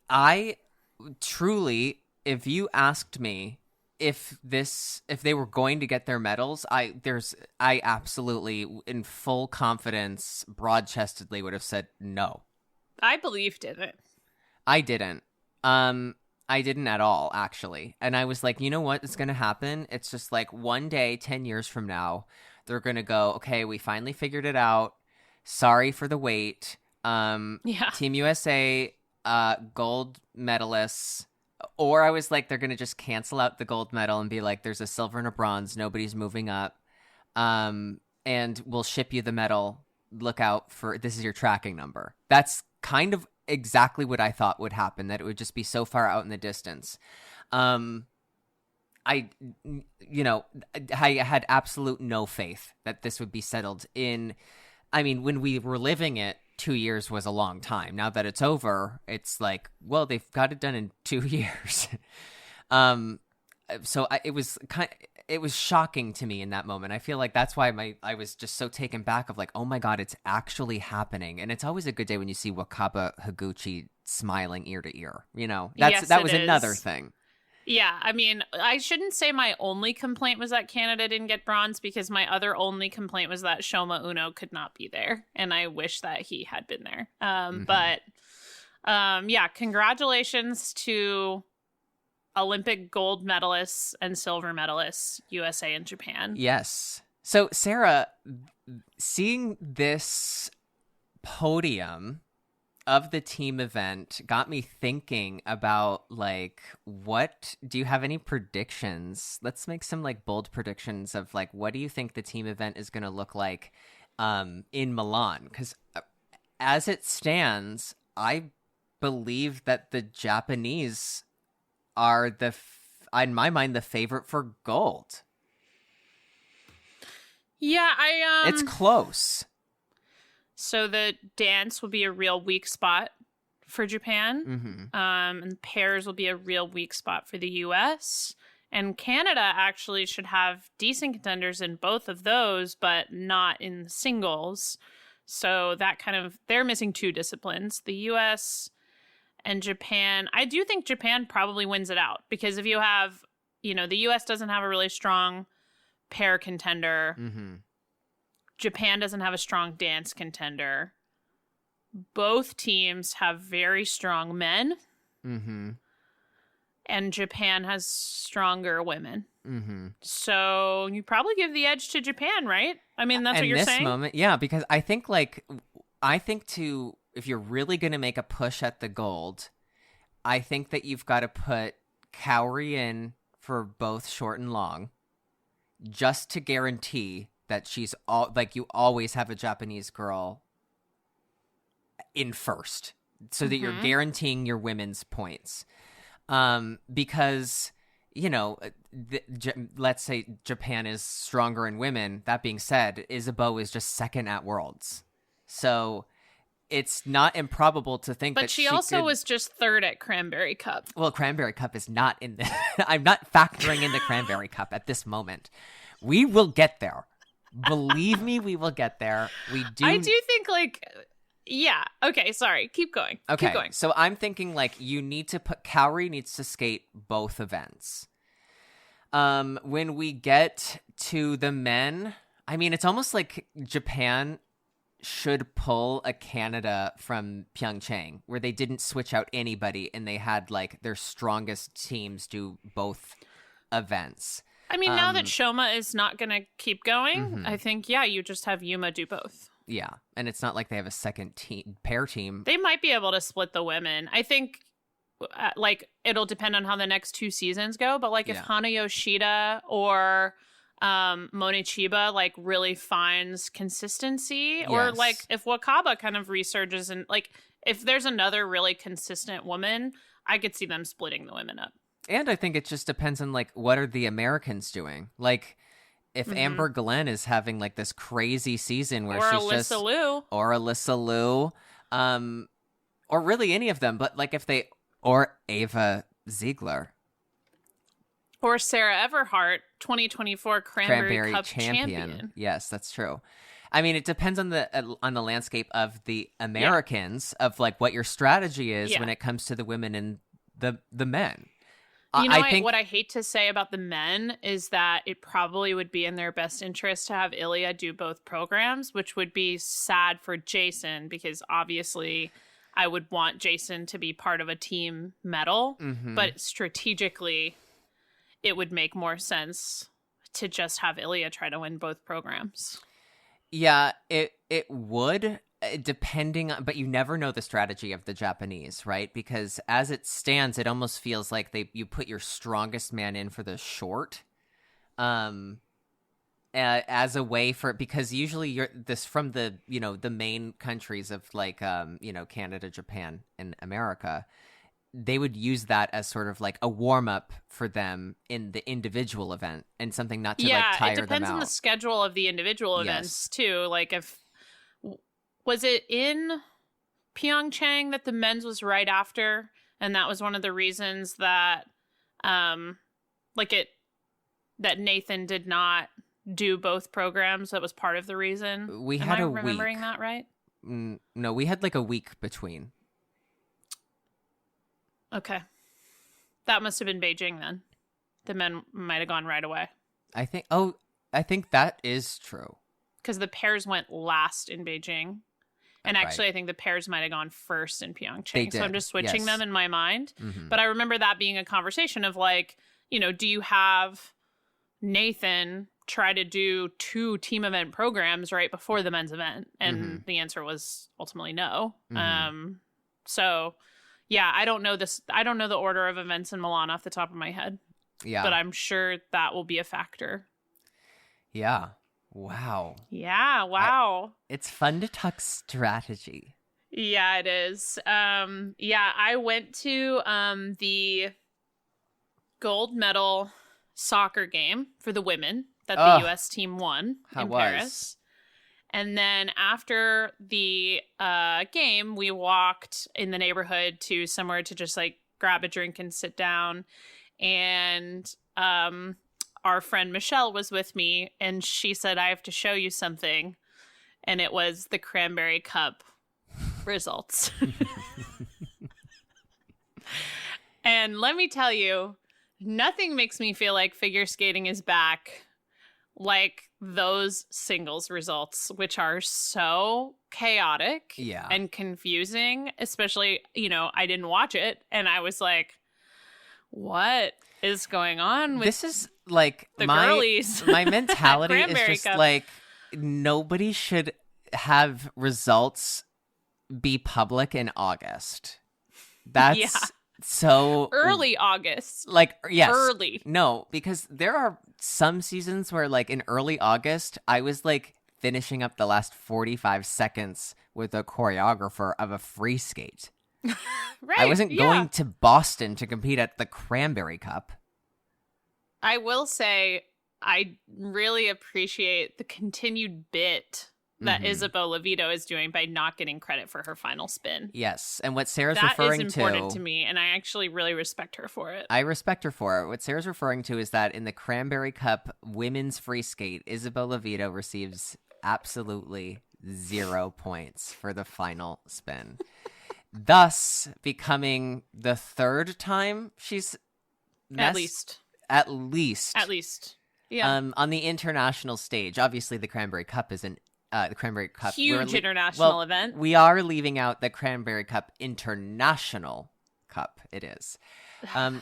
I truly, if you asked me if they were going to get their medals, I absolutely, in full confidence, broad-chestedly would have said no. I believed in it. I didn't. I didn't at all, actually. And I was like, you know what is going to happen? It's just like one day, 10 years from now, they're going to go, okay, we finally figured it out. Sorry for the wait. Yeah. Team USA, gold medalists. Or I was like, they're going to just cancel out the gold medal and be like, there's a silver and a bronze. Nobody's moving up. And we'll ship you the medal. Look out for, this is your tracking number. That's kind of exactly what I thought would happen, that it would just be so far out in the distance. I had absolute no faith that this would be settled in. I mean, when we were living it, 2 years was a long time. Now that it's over, it's like, well, they've got it done in 2 years. It was shocking to me in that moment. I feel like that's why I was just so taken back of like, oh my God, it's actually happening. And it's always a good day when you see Wakaba Higuchi smiling ear to ear. You know, that was another thing. Yeah, I mean, I shouldn't say my only complaint was that Canada didn't get bronze, because my other only complaint was that Shoma Uno could not be there, and I wish that he had been there. But yeah, congratulations to Olympic gold medalists and silver medalists, USA and Japan. Yes. So, Sarah, seeing this podium of the team event got me thinking about, like, what do you have any predictions? Let's make some like bold predictions of like, what do you think the team event is going to look like in Milan? Because as it stands, I believe that the Japanese are in my mind, the favorite for gold. Yeah, it's close. So the dance will be a real weak spot for Japan. Mm-hmm. And pairs will be a real weak spot for the US. And Canada actually should have decent contenders in both of those, but not in singles. So that they're missing two disciplines. The US and Japan. I do think Japan probably wins it out, because if you have, the US doesn't have a really strong pair contender. Mm-hmm. Japan doesn't have a strong dance contender. Both teams have very strong men. Mm-hmm. And Japan has stronger women. Mm-hmm. So you probably give the edge to Japan, right? I mean, that's what you're saying? In this moment, yeah, because I think if you're really going to make a push at the gold, I think that you've got to put Kaori in for both short and long, just to guarantee that she's you always have a Japanese girl in first, so that you're guaranteeing your women's points. Because, let's say Japan is stronger in women. That being said, Isabeau is just second at Worlds. So it's not improbable to think that she also was just third at Cranberry Cup. Well, Cranberry Cup is not in the... I'm not factoring in the Cranberry Cup at this moment. We will get there. Believe me, we will get there. I do think, yeah. Okay, sorry. Keep going. Okay, Keep going. So I'm thinking, you need to Kaori needs to skate both events. When we get to the men, I mean, it's almost like Japan should pull a Canada from Pyeongchang, where they didn't switch out anybody and they had, their strongest teams do both events. I mean, now that Shoma is not going to keep going, I think, you just have Yuma do both. Yeah, and it's not like they have a second pair team. They might be able to split the women. I think, it'll depend on how the next two seasons go, but, if Hana Yoshida or Mone Chiba, really finds consistency, or, if Wakaba kind of resurges and, if there's another really consistent woman, I could see them splitting the women up. And I think it just depends on, what are the Americans doing? If Amber Glenn is having, this crazy season where she's just... Or Alyssa Liu. Or really any of them. But, if they... Or Ava Ziegler. Or Sarah Everhart, 2024 Cranberry Cup champion. Yes, that's true. I mean, it depends on the landscape of the Americans, of, what your strategy is when it comes to the women and the men. What I hate to say about the men is that it probably would be in their best interest to have Ilya do both programs, which would be sad for Jason, because obviously I would want Jason to be part of a team medal, but strategically, it would make more sense to just have Ilya try to win both programs. Yeah, it would, depending on, but you never know the strategy of the Japanese, right? Because as it stands, it almost feels like you put your strongest man in for the short, as a way for, because usually you're this from the, the main countries of like, Canada, Japan, and America. They would use that as sort of like a warm up for them in the individual event and something not to like tire them out. It depends on the schedule of the individual events too. Like was it in Pyeongchang that the men's was right after, and that was one of the reasons that that Nathan did not do both programs. That was part of the reason. We had a week. Am I remembering that right? No, we had like a week between. Okay. That must have been Beijing then. The men might have gone right away. I think that is true. Because the pairs went last in Beijing. And actually, I think the pairs might have gone first in Pyeongchang. They did. So I'm just switching them in my mind. Mm-hmm. But I remember that being a conversation of like, do you have Nathan try to do 2 team event programs right before the men's event? And the answer was ultimately no. So... yeah, I don't know this. I don't know the order of events in Milan off the top of my head. Yeah. But I'm sure that will be a factor. Yeah. Wow. Yeah, wow. It's fun to talk strategy. Yeah, it is. I went to the gold medal soccer game for the women that the US team won in Paris. And then after the game, we walked in the neighborhood to somewhere to just like grab a drink and sit down. And our friend Michelle was with me, and she said, I have to show you something. And it was the Cranberry Cup results. And let me tell you, nothing makes me feel like figure skating is back like those singles results, which are so chaotic and confusing, especially, I didn't watch it. And I was like, what is going on with this is like the girlies? My mentality is Cranberry just Cup. like, nobody should have results be public in August. That's so early August. Like, yes. Early. No, because there are some seasons where like in early August, I was like finishing up the last 45 seconds with a choreographer of a free skate. Right. I wasn't going to Boston to compete at the Cranberry Cup. I will say I really appreciate the continued bit that Isabel Levito is doing by not getting credit for her final spin. Yes, and what Sarah's that referring is important to me, and I actually really respect her for it. I respect her for it. What Sarah's referring to is that in the Cranberry Cup women's free skate, Isabel Levito receives absolutely 0 points for the final spin, thus becoming the third time she's at least. Yeah. On the international stage. Obviously, the Cranberry Cup is the Cranberry Cup. Huge international event. We are leaving out the Cranberry Cup International Cup. It is.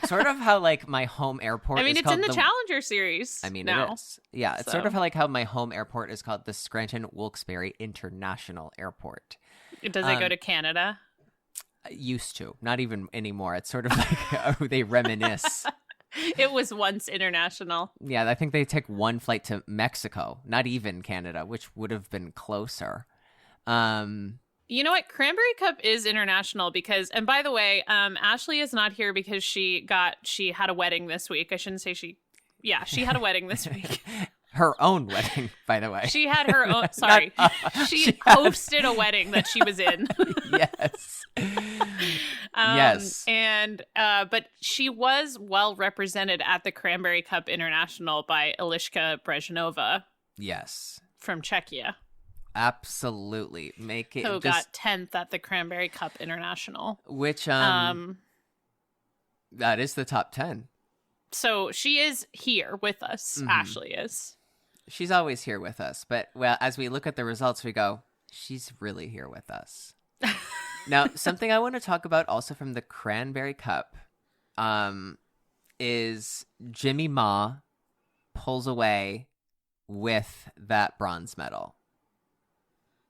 Sort of how like my home airport I mean, is it's called in the Challenger Series. I mean, now. it is. Yeah, it's sort of like how my home airport is called the Scranton Wilkes-Barre International Airport. Does it go to Canada? Used to. Not even anymore. It's sort of like they reminisce. It was once international. Yeah, I think they take one flight to Mexico, not even Canada, which would have been closer. You know what? Cranberry Cup is international because, and by the way, Ashley is not here because she had a wedding this week. I shouldn't say she had a wedding this week. Her own wedding, by the way. She had her own, sorry. She hosted a wedding that she was in. Yes. Yes. And, but she was well represented at the Cranberry Cup International by Eliška Brežnova. Yes. From Czechia. Absolutely. Make it. Who got 10th at the Cranberry Cup International. Which, that is the top 10. So she is here with us. Ashley is. She's always here with us. But, well, as we look at the results, we go, she's really here with us. Now, something I want to talk about also from the Cranberry Cup is Jimmy Ma pulls away with that bronze medal.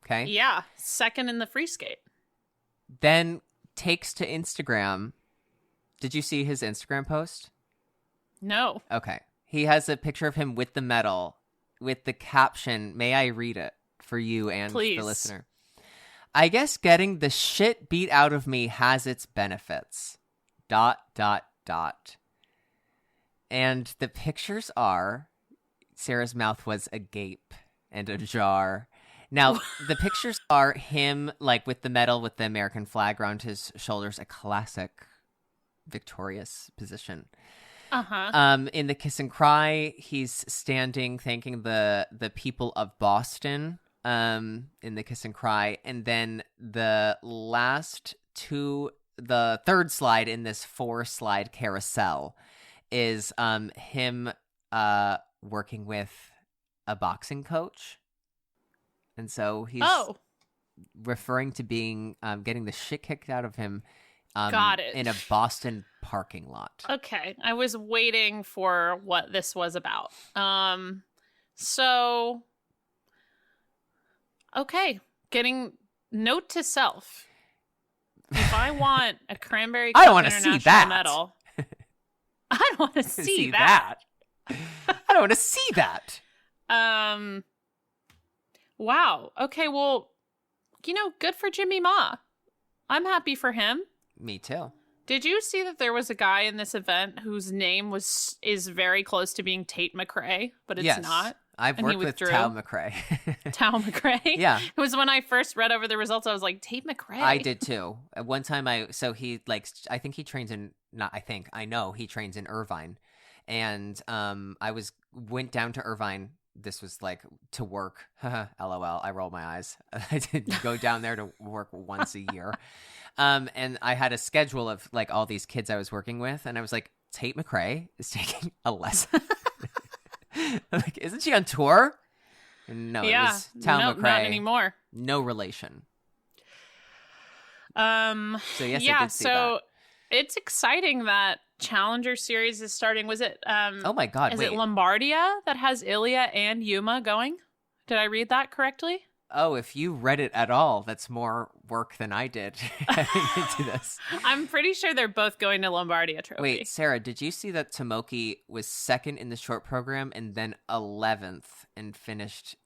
Okay? Yeah, second in the free skate. Then takes to Instagram. Did you see his Instagram post? No. Okay. He has a picture of him with the medal with the caption, may I read it for you and Please. the listener? I guess getting the shit beat out of me has its benefits. ... And the pictures are, Sarah's mouth was agape and ajar. Now, the pictures are him, like, with the medal with the American flag around his shoulders, a classic victorious position. In the kiss and cry, he's standing thanking the people of Boston in the kiss and cry. And then the third slide in this 4-slide carousel is him working with a boxing coach. And so he's referring to being getting the shit kicked out of him Got it. in a Boston parking lot. Okay, I was waiting for what this was about. So, okay, getting note to self. If I want a Cranberry I Cup don't want to see that medal, I don't want to see that. I don't want to see that. Wow. Okay, well, good for Jimmy Ma. I'm happy for him. Me too. Did you see that there was a guy in this event whose name is very close to being Tate McRae, but it's not? I've And worked he with withdrew. Tao McRae. Tao McRae? Yeah. It was when I first read over the results, I was like, Tate McRae? I did too. At one time, I think he trains I know he trains in Irvine. And went down to Irvine. This was like to work. LOL. I roll my eyes. I did go down there to work once a year. And I had a schedule of like all these kids I was working with. And I was like, Tate McRae is taking a lesson. I'm like, isn't she on tour? No, it was Tao McRae. Not anymore. No relation. So yes, yeah, I did see that. It's exciting that Challenger Series is starting. Was it? Oh my God! Is wait. it Lombardia that has Ilya and Yuma going? Did I read that correctly? Oh, if you read it at all, that's more work than I did heading into this. I'm pretty sure they're both going to Lombardia Trophy. Wait, Sarah, did you see that Tomoki was second in the short program and then 11th and finished?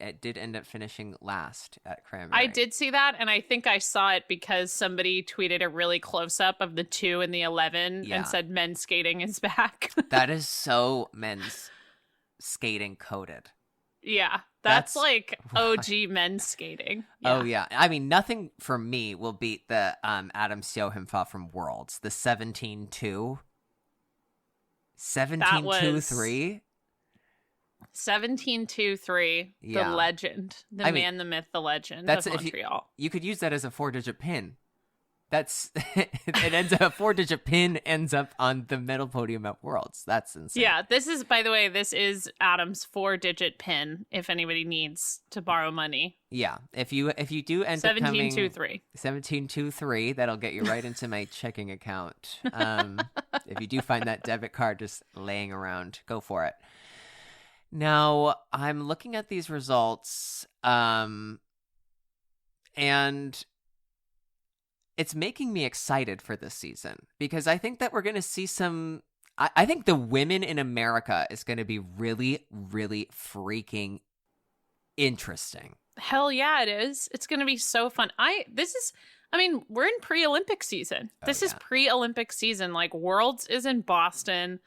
It did end up finishing last at Cranberry. I did see that, and I think I saw it because somebody tweeted a really close-up of the 2 and the 11 and said men's skating is back. That is so men's skating coded. Yeah, that's like OG men's skating. Yeah. Oh, yeah. I mean, nothing for me will beat the Adam Siohimfa from Worlds, the 17-2. 17-2-3. 17-2-3, the legend, the man, the myth, the legend of Montreal. You could use that as a 4-digit pin. That's it ends up a 4-digit pin ends up on the medal podium at Worlds. That's insane. Yeah, this is, by the way, this is Adam's 4-digit pin. If anybody needs to borrow money. Yeah, if you do end up coming 17-2-3. 17-2-3, that'll get you right into my checking account. If you do find that debit card just laying around, go for it. Now, I'm looking at these results, and it's making me excited for this season because I think that we're going to see some... I think the women in America is going to be really, really freaking interesting. Hell yeah, it is. It's going to be so fun. We're in pre-Olympic season. This is pre-Olympic season. Like, Worlds is in Boston.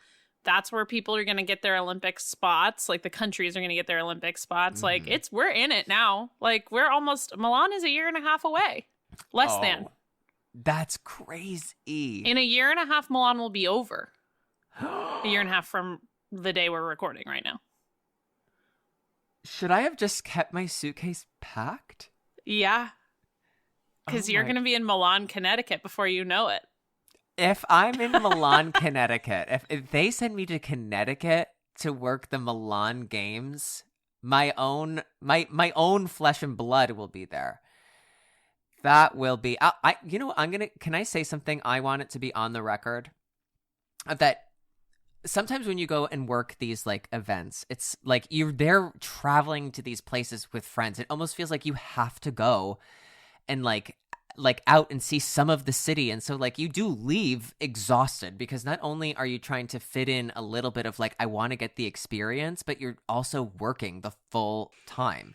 That's where people are going to get their Olympic spots. Like, the countries are going to get their Olympic spots. Like, we're in it now. Like, Milan is a year and a half away. Less than. That's crazy. In a year and a half, Milan will be over. A year and a half from the day we're recording right now. Should I have just kept my suitcase packed? Yeah. Because you're going to be in Milan, Connecticut before you know it. If I'm in Milan, Connecticut, if they send me to Connecticut to work the Milan games, my own flesh and blood will be there. That will be. Can I say something? I want it to be on the record that sometimes when you go and work these like events, it's like you're there traveling to these places with friends. It almost feels like you have to go and like out and see some of the city. And so like you do leave exhausted because not only are you trying to fit in a little bit of like, I want to get the experience, but you're also working the full time.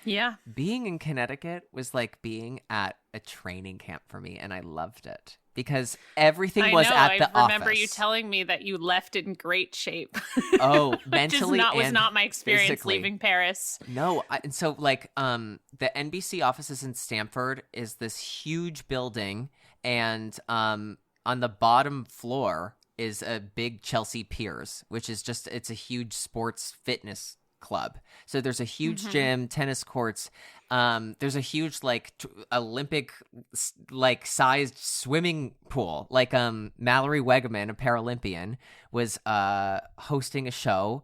Yeah. Being in Connecticut was like being at a training camp for me, and I loved it because everything was at the office. I remember you telling me that you left in great shape. Oh, mentally was not my experience physically. leaving Paris. No, and so like the NBC offices in Stamford is this huge building, and on the bottom floor is a big Chelsea Piers, which is it's a huge sports fitness club. So there's a huge gym, tennis courts. There's a huge like Olympic like sized swimming pool. Like Mallory Wegman, a Paralympian, was hosting a show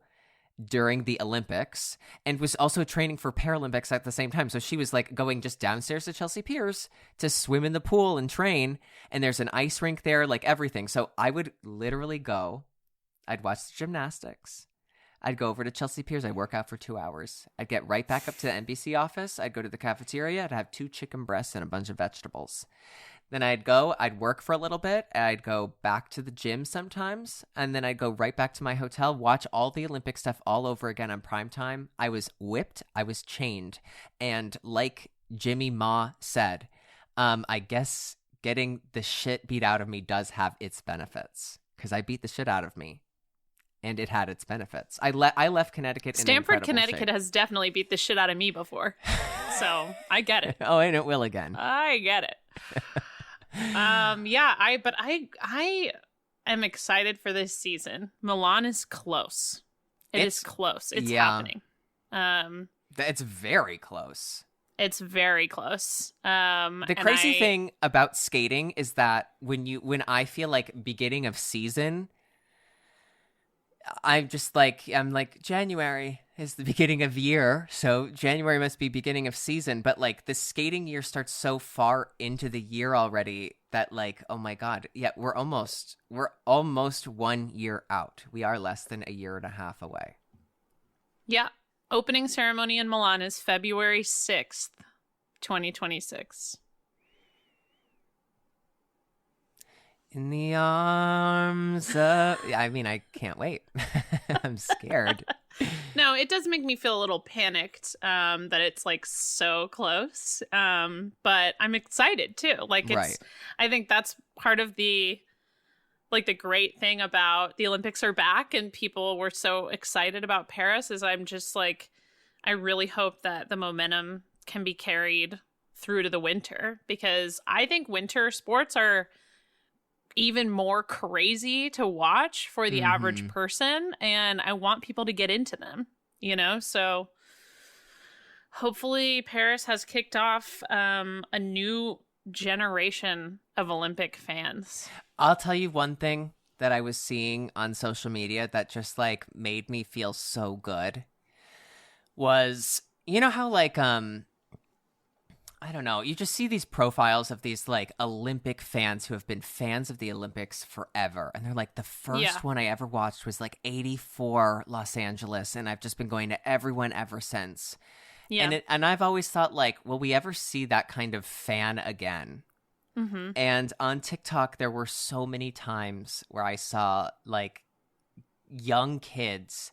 during the Olympics and was also training for Paralympics at the same time. So she was like going just downstairs to Chelsea Piers to swim in the pool and train. And there's an ice rink there, like everything. So I would literally go, I'd watch the gymnastics. I'd go over to Chelsea Piers. I'd work out for 2 hours. I'd get right back up to the NBC office. I'd go to the cafeteria. I'd have 2 chicken breasts and a bunch of vegetables. Then I'd work for a little bit. I'd go back to the gym sometimes. And then I'd go right back to my hotel, watch all the Olympic stuff all over again on primetime. I was whipped. I was chained. And like Jimmy Ma said, I guess getting the shit beat out of me does have its benefits because I beat the shit out of me. And it had its benefits. I left Connecticut. Stanford, Connecticut has definitely beat the shit out of me before, so I get it. Oh, and it will again. I get it. I am excited for this season. Milan is close. It's close. It's happening. It's very close. It's very close. The crazy thing about skating is that when I feel like beginning of season, I'm like, January is the beginning of the so January must be beginning of season. But like the skating year starts so far into the year already that like, oh my God, yeah, we're almost 1 year out. We are less than a year and a half away. Yeah. Opening ceremony in Milan is February 6th, 2026. In the arms of... I mean, I can't wait. I'm scared. No, it does make me feel a little panicked that it's like so close. But I'm excited too. Like it's right. I think that's part of the great thing about the Olympics are back and people were so excited about Paris is I'm just like, I really hope that the momentum can be carried through to the winter because I think winter sports are even more crazy to watch for the average person, and I want people to get into them, so hopefully Paris has kicked off a new generation of Olympic fans. I'll tell you one thing that I was seeing on social media that just like made me feel so good was, how like I don't know. You just see these profiles of these like Olympic fans who have been fans of the Olympics forever. And they're like, the first one I ever watched was like 1984 Los Angeles. And I've just been going to everyone ever since. Yeah. And I've always thought like, will we ever see that kind of fan again? Mm-hmm. And on TikTok, there were so many times where I saw like young kids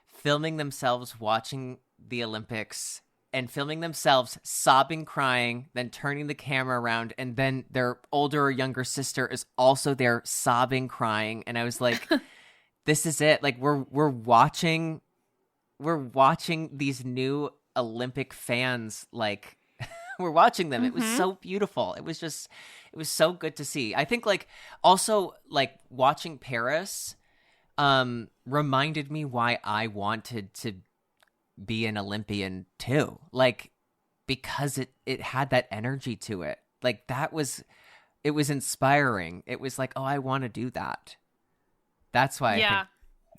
filming themselves watching the Olympics and filming themselves sobbing, crying, then turning the camera around, and then their older or younger sister is also there sobbing, crying, and I was like, "This is it! Like we're watching these new Olympic fans. Like we're watching them. Mm-hmm. It was so beautiful. It was so good to see. I think like also like watching Paris, reminded me why I wanted to be an Olympian too, like because it had that energy to it. Like it was inspiring. It was like, oh, I want to do that. That's why I think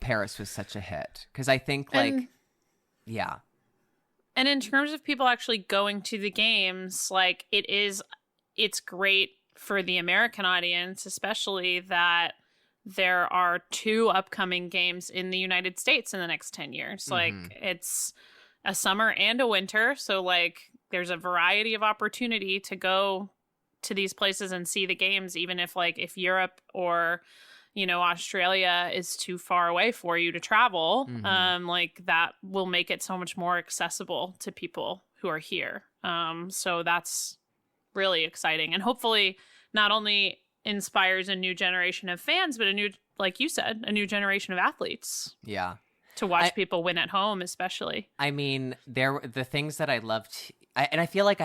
Paris was such a hit, because I think and in terms of people actually going to the games, like it is it's great for the American audience, especially that there are 2 upcoming games in the United States in the next 10 years. Like, it's a summer and a winter. So, like, there's a variety of opportunity to go to these places and see the games, even if Europe or, Australia is too far away for you to travel. Like, that will make it so much more accessible to people who are here. So that's really exciting. And hopefully not only inspires a new generation of fans, but like you said, a new generation of athletes. Yeah. To watch people win at home, especially. I mean, the things that I loved, and I feel like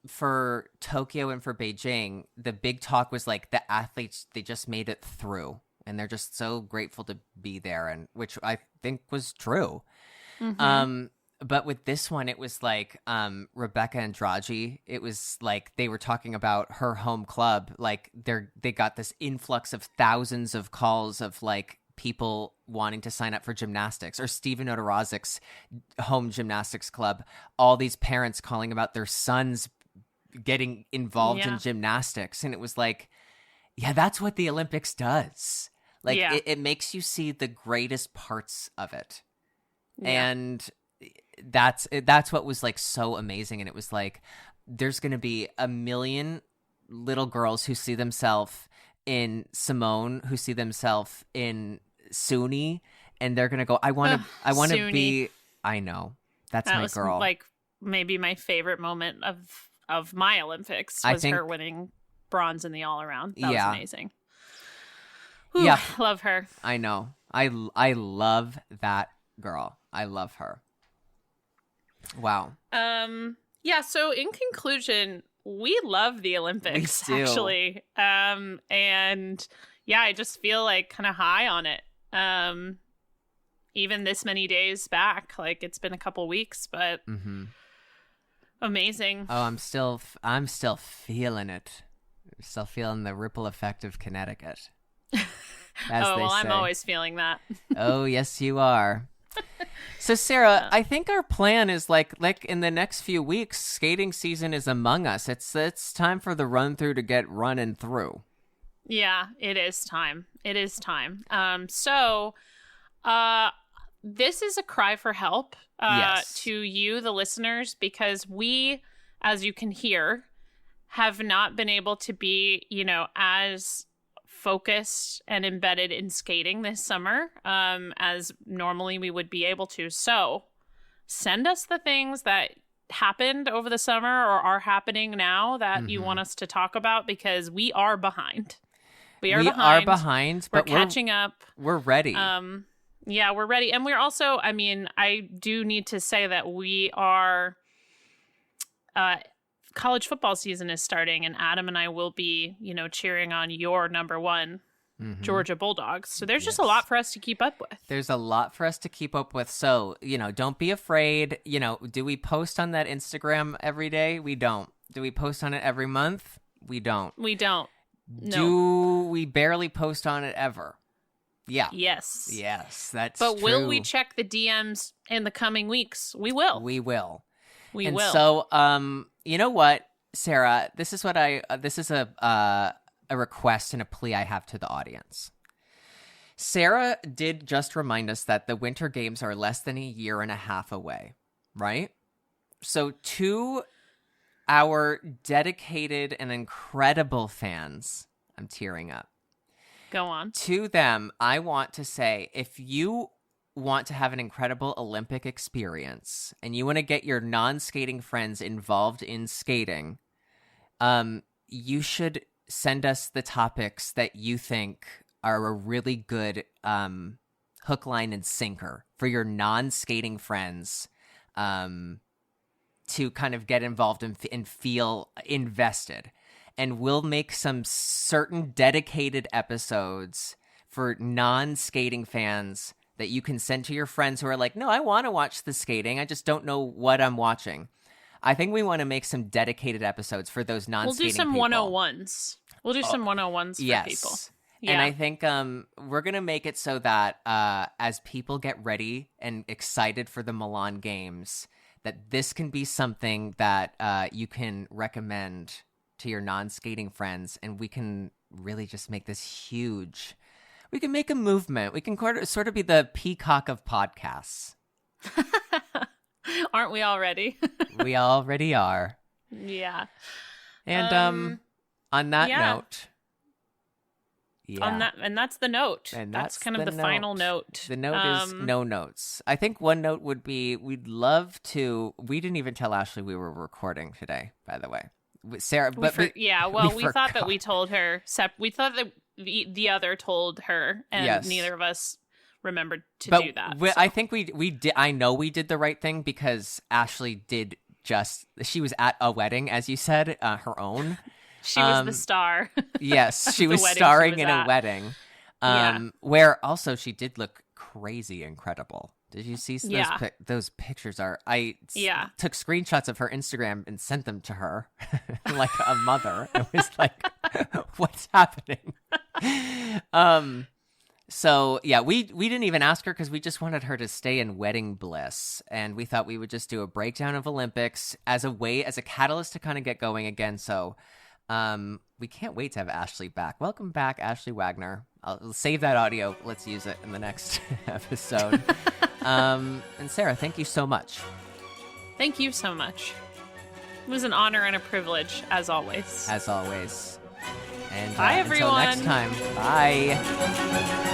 for Tokyo and for Beijing, the big talk was like the athletes, they just made it through, and they're just so grateful to be there, and which I think was true. But with this one, it was like Rebecca Andrade. It was like they were talking about her home club. Like they got this influx of thousands of calls of like people wanting to sign up for gymnastics, or Steven Odorazic's home gymnastics club. All these parents calling about their sons getting involved in gymnastics. And it was like, yeah, that's what the Olympics does. Like it makes you see the greatest parts of it. Yeah. And that's what was like so amazing. And it was like, there's going to be 1 million little girls who see themselves in Simone, who see themselves in Suni, and they're going to go, I want to be, I know, that's my girl. Like maybe my favorite moment of my Olympics was her winning bronze in the all around. That was amazing. Whew, yeah. Love her. I know. I love that girl. I love her. Wow. Yeah, so in conclusion, we love the Olympics, actually. And yeah, I just feel like kind of high on it. Even this many days back, like it's been a couple weeks, but amazing. Oh, I'm still feeling it. I'm still feeling the ripple effect of Connecticut. I'm always feeling that. Oh, yes, you are. So, Sarah, I think our plan is like in the next few weeks, skating season is among us. It's time for the run through to get running through. Yeah, it is time. It is time. So, this is a cry for help to you, the listeners, because we, as you can hear, have not been able to be, as focused and embedded in skating this summer as normally we would be able to. So send us the things that happened over the summer or are happening now that you want us to talk about, because we are behind. We are behind, but we're catching up. We're ready. Yeah, we're ready. And we're also, I do need to say that we are college football season is starting, and Adam and I will be, cheering on your number one, Georgia Bulldogs. So there's just a lot for us to keep up with. There's a lot for us to keep up with. So, don't be afraid. Do we post on that Instagram every day? We don't. Do we post on it every month? We don't. We don't. No. Do we barely post on it ever? Yeah. Yes. Yes, that's But true. will we check the DMs in the coming weeks? We will. We will. We and will. So, you know what, Sarah? This is what this is a request and a plea I have to the audience. Sarah did just remind us that the Winter Games are less than a year and a half away, right? So to our dedicated and incredible fans, I'm tearing up. Go on. To them, I want to say, if you want to have an incredible Olympic experience and you want to get your non-skating friends involved in skating, you should send us the topics that you think are a really good hook, line, and sinker for your non-skating friends to kind of get involved and feel invested. And we'll make some certain dedicated episodes for non-skating fans that you can send to your friends who are like, no, I want to watch the skating. I just don't know what I'm watching. I think we want to make some dedicated episodes for those non-skating people. We'll do some 101s. We'll do some 101s for people. Yeah. And I think we're going to make it so that as people get ready and excited for the Milan Games, that this can be something that you can recommend to your non-skating friends, and we can really just make this huge. We can make a movement. We can sort of be the Peacock of podcasts. Aren't we already? We already are. Yeah. And on that note. Yeah. And that's the note. And that's kind of the final note. The note is no notes. I think one note would be we'd love to. We didn't even tell Ashley we were recording today, by the way. Sarah, we thought that we told her. We thought that the other told her, and neither of us remembered to do that. I think we did. I know we did the right thing because Ashley did she was at a wedding, as you said, her own. She was the star. Yes, she was starring in a wedding, where also she did look crazy incredible. Did you see those pictures? I took screenshots of her Instagram and sent them to her like a mother. It was like, what's happening? So yeah, we didn't even ask her because we just wanted her to stay in wedding bliss, and we thought we would just do a breakdown of Olympics as a catalyst to kind of get going again. So we can't wait to have Ashley back. Welcome back, Ashley Wagner. I'll save that audio. Let's use it in the next episode. And Sarah, thank you so much. Thank you so much. It was an honor and a privilege, as always. As always. And bye, everyone. Until next time. Bye.